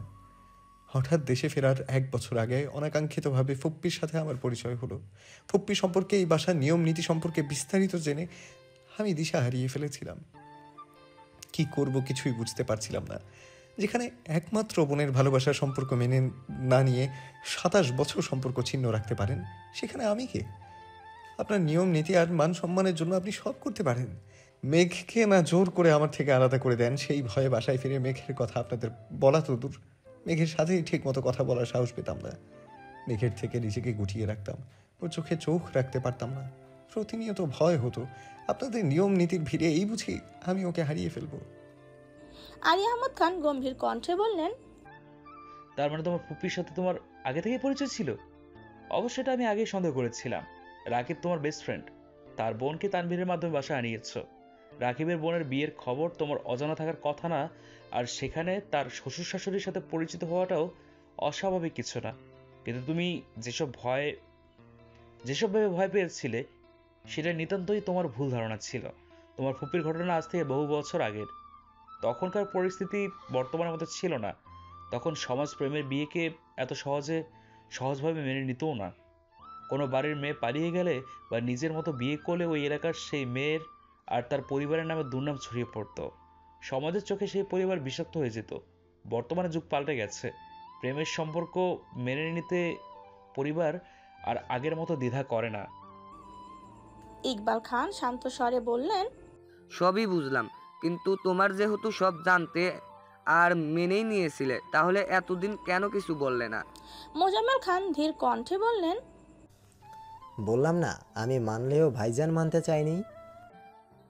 হঠাৎ দেশে ফেরার 1 বছর আগে অনাকাঙ্ক্ষিতভাবে ফুপ্পির সাথে আমার পরিচয় হলো। ফুপ্পি সম্পর্কে, এই বাসার নিয়ম নীতি সম্পর্কে বিস্তারিত জেনে আমি দিশা হারিয়ে ফেলেছিলাম। কি করব কিছুই বুঝতে পারছিলাম না। যেখানে একমাত্র বোনের ভালোবাসার সম্পর্ক মেনে না নিয়ে 27 বছর সম্পর্ক ছিন্ন রাখতে পারেন, সেখানে আমি কে? আপনার নিয়ম নীতি আর মান সম্মানের জন্য আপনি সব করতে পারেন। মেঘকে না জোর করে আমার থেকে আলাদা করে দেন, সেই ভয়ে বাসায় ফিরে মেঘের কথা আপনাদের বলা তো দূর, মেঘের সাথেই ঠিক মতো কথা বলার সাহস পেতাম না। মেঘের থেকে নিজেকে গুটিয়ে রাখতাম, ওর চোখে চোখ রাখতে পারতাম না। প্রতিনিয়ত ভয় হতো আপনাদের নিয়ম নীতির ভিড়ে এই বুঝি আমি ওকে হারিয়ে ফেলবো। আলী আহমদ খান গম্ভীর কণ্ঠে বললেন, তার মানে তোমার ফুপির সাথে তোমার আগে থেকে পরিচয় ছিল? অবশ্যই এটা আমি আগেই সন্দেহ করেছিলাম। রাকিব তোমার বেস্ট ফ্রেন্ড, তার বোনকে তানভীরের মাধ্যমে বাসায় আনিয়েছ। রাকিবের বোনের বিয়ের খবর তোমার অজানা থাকার কথা না, আর সেখানে তার শ্বশুর শাশুড়ির সাথে পরিচিত হওয়াটাও অস্বাভাবিক কিছু না। কিন্তু তুমি যেসবভাবে ভয় পেয়েছিলে সেটা নিতান্তই তোমার ভুল ধারণা ছিল। তোমার ফুপির ঘটনা আজ থেকে বহু বছর আগের। তখনকার পরিস্থিতি বর্তমানের মতো ছিল না। তখন সমাজপ্রেমের বিয়েকে এত সহজে সহজভাবে মেনে নিতও না। কোনো বাড়ির মেয়ে পালিয়ে গেলে বা নিজের মতো বিয়ে করলে ওই এলাকার সেই মেয়ের আর তার পরিবারের নামে দুর্নাম ছড়িয়ে পড়তো। সমাজের চোখে সেই পরিবার বিষাক্ত হয়ে যেত। বর্তমানে যুগ পাল্টে গেছে। প্রেমের সম্পর্ক মেনে নিতে পরিবার আর আগের মতো দ্বিধা করে না। ইকবাল খান শান্ত স্বরে বললেন, সবই বুঝলাম, কিন্তু তোমার যেহেতু সব জানতে আর মেনেই নিয়েছিলে, তাহলে এতদিন কেন কিছু বললে না? মোজাম্মেল খান ধীর কণ্ঠে বললেন, বললাম না, আমি মানলেও ভাইজান মানতে চাইনি।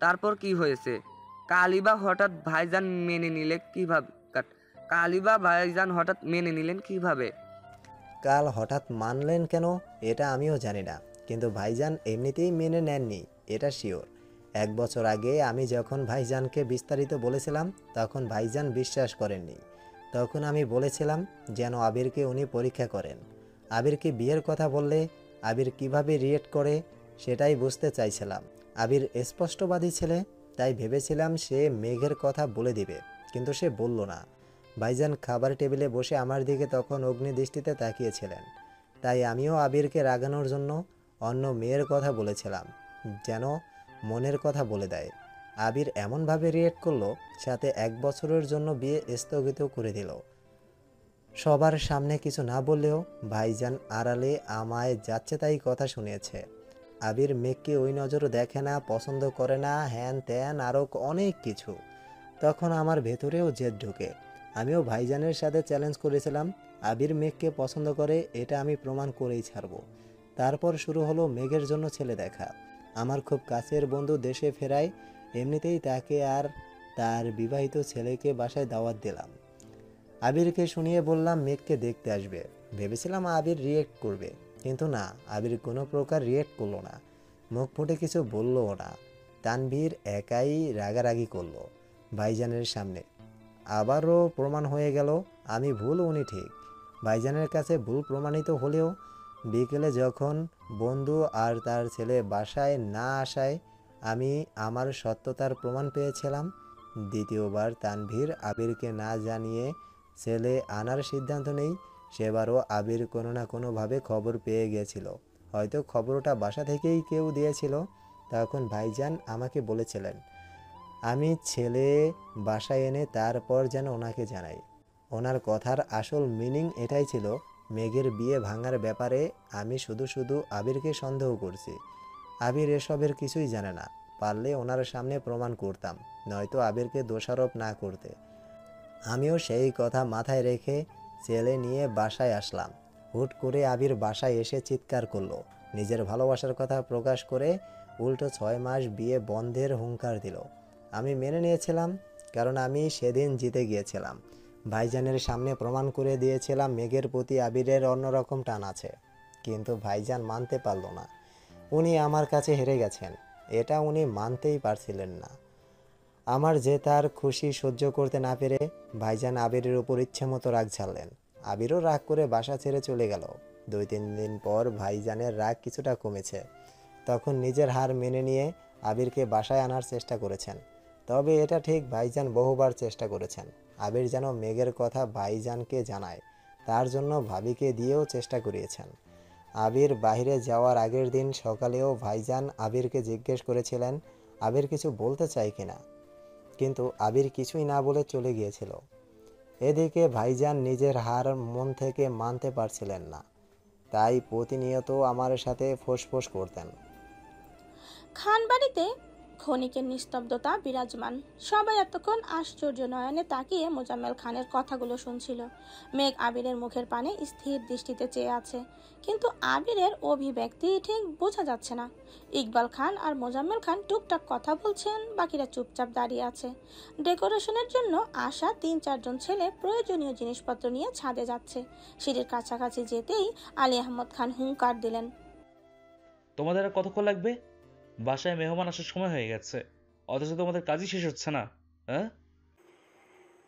তারপর কি হয়েছে? কালিবা হঠাৎ ভাইজান মেনে নিলে কিভাবে? কালিবা ভাইজান হঠাৎ মেনে নিলেন কিভাবে? কাল হঠাৎ মানলেন কেন এটা আমিও জানি না, কিন্তু ভাইজান এমনিতেই মেনে নেননি, এটা শিওর। 1 বছর আগে আমি যখন ভাইজানকে বিস্তারিত বলেছিলাম তখন ভাইজান বিশ্বাস করেননি। তখন আমি বলেছিলাম যেন আবিরকে উনি পরীক্ষা করেন। আবিরকে বিয়ের কথা বললে আবির কিভাবে রিয়েক্ট করে সেটাই বুঝতে চাইছিলাম। আবির স্পষ্টবাদী ছেলে, তাই ভেবেছিলাম সে মেঘের কথা বলে দিবে, কিন্তু সে বলল না। ভাইজান খাবার টেবিলে বসে আমার দিকে তখন অগ্নিদৃষ্টিতে তাকিয়েছিলেন, তাই আমিও আবিরকে রাগানোর জন্য অন্য মেয়ের কথা বলেছিলাম, যেন মনের কথা বলে দেয়। আবির এমনভাবে রিয়েক্ট করলো, সাথে 1 বছরের জন্য বিয়ে স্থগিত করে দিল। সবার সামনে কিছু না বললেও ভাইজান আড়ালে আমায় যাচ্ছে তাই কথা শুনিয়েছে। আবির মেঘকে ওই নজরও দেখে না, পছন্দ করে না, হ্যান ত্যান আরও অনেক কিছু। তখন আমার ভেতরেও জেদ ঢোকে। আমিও ভাইজানের সাথে চ্যালেঞ্জ করেছিলাম, আবির মেঘকে পছন্দ করে, এটা আমি প্রমাণ করেই ছাড়ব। তারপর শুরু হলো মেঘের জন্য ছেলে দেখা। আমার খুব কাছের বন্ধু দেশে ফেরায়, এমনিতেই তাকে আর তার বিবাহিত ছেলেকে বাসায় দাওয়াত দিলাম। আবিরকে শুনিয়ে বললাম মেঘকে দেখতে আসবে। ভেবেছিলাম আবির রিয়েক্ট করবে, কিন্তু না, আবির কোনো প্রকার রিয়েক্ট করলো না, মুখ ফুটে কিছু বললও না। তানভীর একাই রাগারাগি করলো ভাইজানের সামনে। আবারও প্রমাণ হয়ে গেল আমি ভুল, উনি ঠিক। ভাইজানের কাছে ভুল প্রমাণিত হলেও বিকেলে যখন বন্ধু আর তার ছেলে বাসায় না আসায় আমি আমার সত্যতার প্রমাণ পেয়েছিলাম। দ্বিতীয়বার তানভীর আবিরকে না জানিয়ে ছেলে আনার সিদ্ধান্ত নেই। সেবারও আবির কোনো না কোনোভাবে খবর পেয়ে গিয়েছিল, হয়তো খবরটা বাসা থেকেই কেউ দিয়েছিল। তখন ভাইজান আমাকে বলেছিলেন আমি ছেলে বাসায় এনে তারপর যেন ওনাকে জানাই। ওনার কথার আসল মিনিং এটাই ছিল, মেঘের বিয়ে ভাঙার ব্যাপারে আমি শুধু শুধু আবিরকে সন্দেহ করছি। আবির এসবের কিছুই জানে না, পারলে ওনার সামনে প্রমাণ করতাম, নয়তো আবিরকে দোষারোপ না করতে। আমিও সেই কথা মাথায় রেখে ছেলে নিয়ে বাসায় আসলাম। হুট করে আবির বাসায় এসে চিৎকার করলো, নিজের ভালোবাসার কথা প্রকাশ করে উল্টো 6 মাস বিয়ে বন্ধের হুঙ্কার দিল। আমি মেনে নিয়েছিলাম, কারণ আমি সেদিন জিতে গিয়েছিলাম। ভাইজানের সামনে প্রমাণ করে দিয়েছিলাম মেঘের প্রতি আবিরের অন্যরকম টান আছে। কিন্তু ভাইজান মানতে পারল না, উনি আমার কাছে হেরে গেছেন, এটা উনি মানতেই পারছিলেন না। আমার যে তার খুশি সহ্য করতে না পেরে ভাইজান আবিরের উপর ইচ্ছে মতো রাগ ঝাড়লেন। আবিরও রাগ করে বাসা ছেড়ে চলে গেল। 2-3 দিন পর ভাইজানের রাগ কিছুটা কমেছে, তখন নিজের হার মেনে নিয়ে আবিরকে বাসায় আনার চেষ্টা করেছেন। তবে এটা ঠিক, ভাইজান বহুবার চেষ্টা করেছেন আবির যেন মেঘের কথা ভাইজানকে জানায়, তার জন্য ভাবিকে দিয়েও চেষ্টা করিয়েছেন। আবির বাইরে যাওয়ার আগের দিন সকালেও ভাইজান আবিরকে জিজ্ঞেস করেছিলেন আবির কিছু বলতে চায় কিনা, কিন্তু আবির কিছুই না বলে চলে গিয়েছিল। এদিকে ভাইজান নিজের হার মন থেকে মানতে পারছিলেন না, তাই প্রতিনিয়ত আমার সাথে ফোঁস করতেন। খান বাড়িতে ক্ষণিকের নিস্তব্ধতা বিরাজমান। সবাই এতক্ষণ আশ্চর্য নয়নে তাকিয়ে মোজাম্মেল খানের কথাগুলো শুনছিল। মেঘ আবিরের মুখের পানে স্থির দৃষ্টিতে চেয়ে আছে, কিন্তু আবিরের অভিব্যক্তি ঠিক বোঝা যাচ্ছে না। ইকবাল খান আর মোজাম্মেল খান টুকটাক কথা বলছেন, বাকিরা চুপচাপ দাঁড়িয়ে আছে। ডেকোরেশনের জন্য আসা 3-4 জন ছেলে প্রয়োজনীয় জিনিসপত্র নিয়ে ছাদে যাচ্ছে। সিঁড়ির কাছাকাছি যেতেই আলী আহমদ খান হুঙ্কার দিলেন, তোমাদের আর কতক্ষণ লাগবে? বাসায় মেহমান আসার সময় হয়ে গেছে, অথচ তোমাদের কাজই শেষ হচ্ছে না। হ্যাঁ,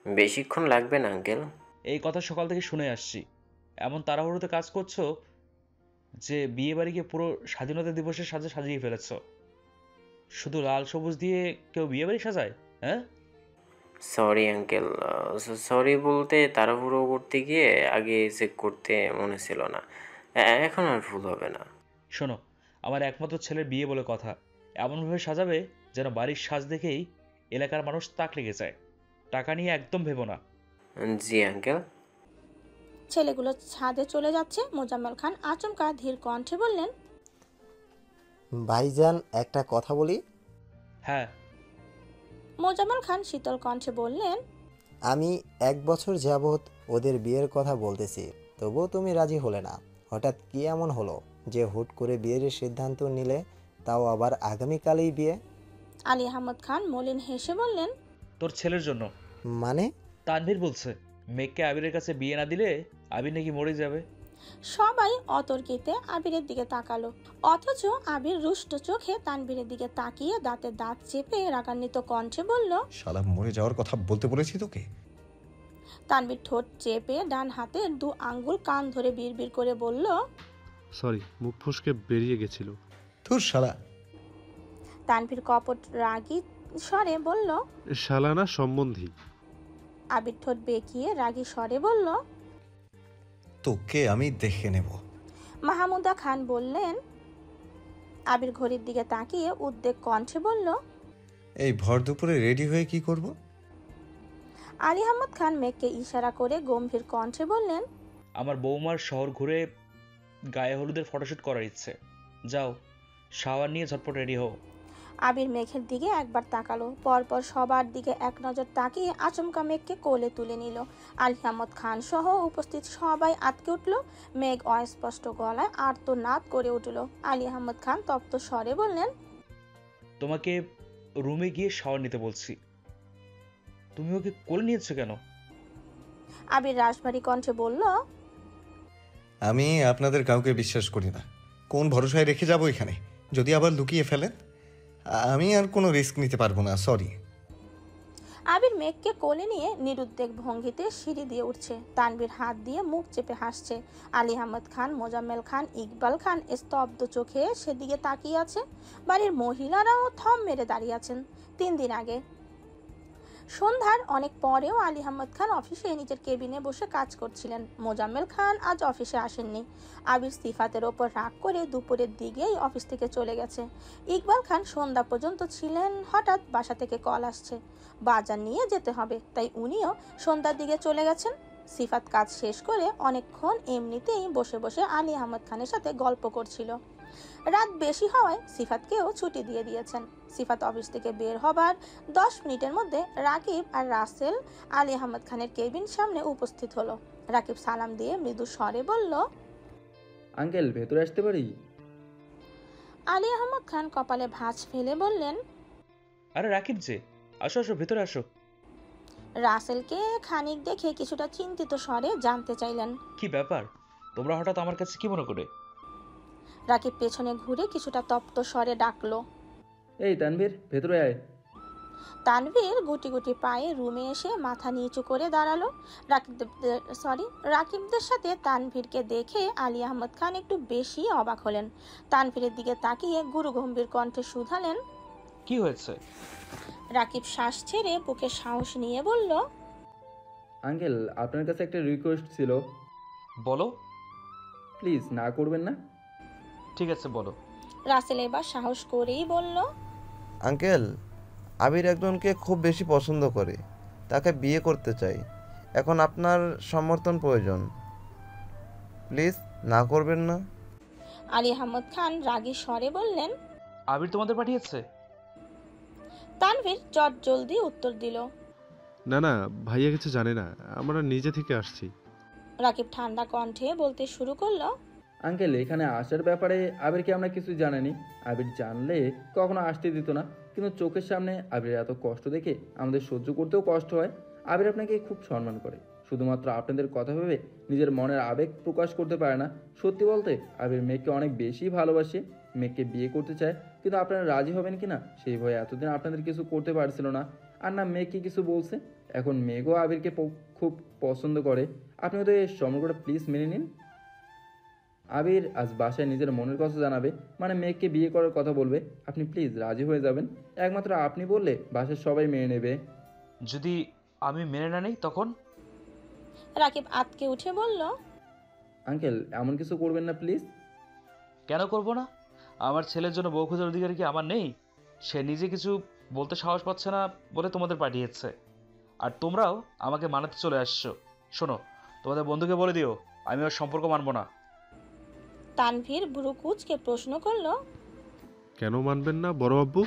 বেশিক্ষণ লাগবে না আঙ্কেল। এই কথা সকাল থেকে শুনে আসছি। এমন তাড়াহুড়োতে কাজ করছো যে বিয়ে বাড়িকে পুরো স্বাধীনতা দিবসের সাজে সাজিয়ে ফেলেছ। শুধু লাল সবুজ দিয়ে কেউ বিয়ে বাড়ি সাজায়? হ্যাঁ, সরি আঙ্কেল, সরি বলতে তাড়াহুড়ো করতে গিয়ে আগে চেক করতে মনে ছিল না। এখন আর ভুল হবে না। শোনো, আমার একমাত্র ছেলের বিয়ে বলে কথা, এমনভাবে সাজাবে যেন বাড়ির সাজ দেখেই এলাকার মানুষ তাক লেগে যায়। টাকা নিয়ে একদম ভেবো না। জি আঙ্কেল। ছেলেগুলো ছাদে চলে যাচ্ছে। মোজাম্মেল খান আচমকা ধীর কণ্ঠে বললেন, ভাইজান একটা কথা বলি। হ্যাঁ। মোজাম্মেল খান শীতল কণ্ঠে বললেন, আমি 1 বছর যাবৎ ওদের বিয়ের কথা বলতেছি, তবুও তুমি রাজি হলে না। হঠাৎ কি এমন হলো যে হুট করে বিয়ের সিদ্ধান্ত নিলে, তাও আবার আগামীকালই বিয়ে? আলী আহমদ খান মলিন হেসে বললেন, তোর ছেলের জন্য। মানে? তানভীর বলছে মেঘকে আবিরের কাছে বিয়ে না দিলে আবির নাকি মরে যাবে। সবাই অতর্কিতে আবিরের দিকে তাকালো, অথচ আবির রুষ্ট চোখে তানভীরের দিকে তাকিয়ে দাঁতে দাঁত চেপে রাগান্বিত কণ্ঠে বলল, শালা মরে যাওয়ার কথা বলতে বলেছি তোকে। তানভীর ঠোঁট চেপে ডান হাতে 2 আঙ্গুল কান ধরে বিড়বিড় করে বলল, সরি, মুখ ফসকে বেরিয়ে গেছিল। ধুর শালা। তানভীর কপট রাগী স্বরে বলল, শালা না, সম্বন্ধী। আবির ঠোঁট বেঁকিয়ে রাগী স্বরে বলল, তোকে আমি দেখে নেব। মাহমুদা খান বললেন। আবির ঘড়ির দিকে তাকিয়ে উদ্বেগ কণ্ঠে বলল, এই ভর দুপুরে রেডি হয়ে কি করব? আলী আহমদ খান মেঘকে ইশারা করে গম্ভীর কণ্ঠে বললেন, আমার বৌমার শহর ঘুরে গায়ে হলুদের ফটোশ্যুট করার ইচ্ছে। যাও, শাওয়ার নিয়ে ঝটপট রেডি হও। আবির মেঘের দিকে একবার তাকালো, পরপর সবার দিকে এক নজর তাকিয়ে আচমকা মেঘকে কোলে তুলে নিল। আলী আহমদ খান সহ উপস্থিত সবাই আটকে উঠল। মেঘ অস্পষ্ট গলায় আর্তনাদ করে উঠল। আলী আহমদ খান তপ্ত স্বরে বললেন, তোমাকে রুমে গিয়ে শাওয়ার নিতে বলছি, তুমি ওকে কোলে নিয়েছো কেন? আবির রাশভারী কণ্ঠে বলল, আমি আপনাদের কাউকে বিশ্বাস করি না। কোন ভরসায় রেখে যাব এখানে? যদি আবার লুকিয়ে ফেলেন, আমি আর কোনো রিস্ক নিতে পারবো না, সরি। আবির মেঘকে কোলে নিয়ে নিরুদ্বেগ ভঙ্গিতে সিঁড়ি দিয়ে উঠছে। তানভীর হাত দিয়ে মুখ চেপে হাসছে। আলী আহমদ খান, মোজাম্মেল খান, ইকবাল খান স্তব্ধ চোখে সেদিকে তাকিয়ে আছে। বাড়ির মহিলারাও থম মেরে দাঁড়িয়ে আছেন। 3 দিন আগে সন্ধ্যার অনেক পরেও আলী আহমদ খান অফিসে নিজের কেবিনে বসে কাজ করছিলেন। মোজাম্মেল খান আজ অফিসে আসেননি। আবির সিফাতের ওপর রাগ করে দুপুরের দিকেই অফিস থেকে চলে গেছে। ইকবাল খান সন্ধ্যা পর্যন্ত ছিলেন। হঠাৎ বাসা থেকে কল আসছে, বাজার নিয়ে যেতে হবে, তাই উনিও সন্ধ্যার দিকে চলে গেছেন। সিফাত কাজ শেষ করে অনেকক্ষণ এমনিতেই বসে বসে আলী আহমদ খানের সাথে গল্প করছিল। রাত বেশি হওয়ায় সিফাতকেও ছুটি দিয়ে দিয়েছেন। সিফাত অফিস থেকে বের হবার 10 মিনিটের মধ্যে রাকিব আর রাসেল আলী আহমদ খানের কেবিন সামনে উপস্থিত হলো। রাকিব সালাম দিয়ে মৃদু স্বরে বলল, আঙ্কেল ভেতরে আসতে পারি? আলী আহমদ খান কপালে ভাঁজ ফেলে বললেন, আরে রাকিব যে, আসো আসো, ভেতরে আসো। রাসেলকে খানিক দেখে কিছুটা চিন্তিত স্বরে জানতে চাইলেন, কি ব্যাপার, তোমরা হঠাৎ আমার কাছে কি মনে করে? রাকিব পেছনে ঘুরে কিছুটা তপ্ত স্বরে ডাকলো, এই তানভীর ভেতরে আয়। তানভীর গুটি গুটি পায়ে রুমে এসে মাথা নিচু করে দাঁড়ালো। রাকিবদের সাথে তানভীরকে দেখে আলী আহমদ খান একটু বেশি অবাক হলেন। তানভীরের দিকে তাকিয়ে গুরু গম্ভীর কণ্ঠে শুধালেন, কি হয়েছে? রাকিব শ্বাস ছেড়ে বুকে সাহস নিয়ে বলল, আঙ্কেল আপনার কাছে একটা রিকোয়েস্ট ছিল। বলো। প্লিজ না করবেন না? ঠিক আছে বলো। রাসেল এবার সাহস করেই বলল, আঙ্কেল, আবির একজনকে খুব বেশি পছন্দ করে, তাকে বিয়ে করতে চাই। এখন আপনার সমর্থন প্রয়োজন, প্লিজ না করবেন না। আলী আহমদ খান রাগী স্বরে বললেন, আবির তোমাদের পাঠিয়েছে? তানভীর চট জলদি উত্তর দিল, না না, ভাইয়া কিছু জানে না, আমরা নিজে থেকে আসছি। রাকিব ঠান্ডা কণ্ঠে বলতে শুরু করলো, আঙ্কেল এখানে আসার ব্যাপারে আবিরকে আমরা কিছু জানানি। আবির জানলে কখনো আসতে দিত না, কিন্তু চোখের সামনে আবির এত কষ্ট দেখে আমাদের সহ্য করতেও কষ্ট হয়। আবির আপনাকে খুব সম্মান করে, শুধুমাত্র আপনাদের কথা ভেবে নিজের মনের আবেগ প্রকাশ করতে পারে না। সত্যি বলতে আবির মেঘকে অনেক বেশি ভালোবাসে, মেঘকে বিয়ে করতে চায়, কিন্তু আপনারা রাজি হবেন কি না সেই ভয়ে এতদিন আপনাদের কিছু করতে পারছিল না। আর না মেঘকে কিছু বলছে। এখন মেঘও আবিরকে খুব পছন্দ করে। আপনি ওদের সমগ্রটা প্লিজ মেনে নিন। আবির আজ বাসায় নিজের মনের কথা জানাবে, মানে মেঘকে বিয়ে করার কথা বলবে। আপনি প্লিজ রাজি হয়ে যাবেন। একমাত্র আপনি বললে বাসার সবাই মেনে নেবে। যদি আমি মেনে না নিই তখন? রাকিব আতকে উঠে বলল, আঙ্কেল এমন কিছু করবেন না প্লিজ। কেন করব না? আমার ছেলের জন্য বউ খোঁজার অধিকার কি আমার নেই? সে নিজে কিছু বলতে সাহস পাচ্ছে না বলে তোমাদের পাঠিয়েছে, আর তোমরাও আমাকে মানাতে চলে আসছো। শোনো, তোমাদের বন্ধুকে বলে দিও আমি ওর সম্পর্ক মানবো না। তানভীর ভ্রু কুঁচকে প্রশ্ন করলো, কেন মানবেন না বড় আব্বু?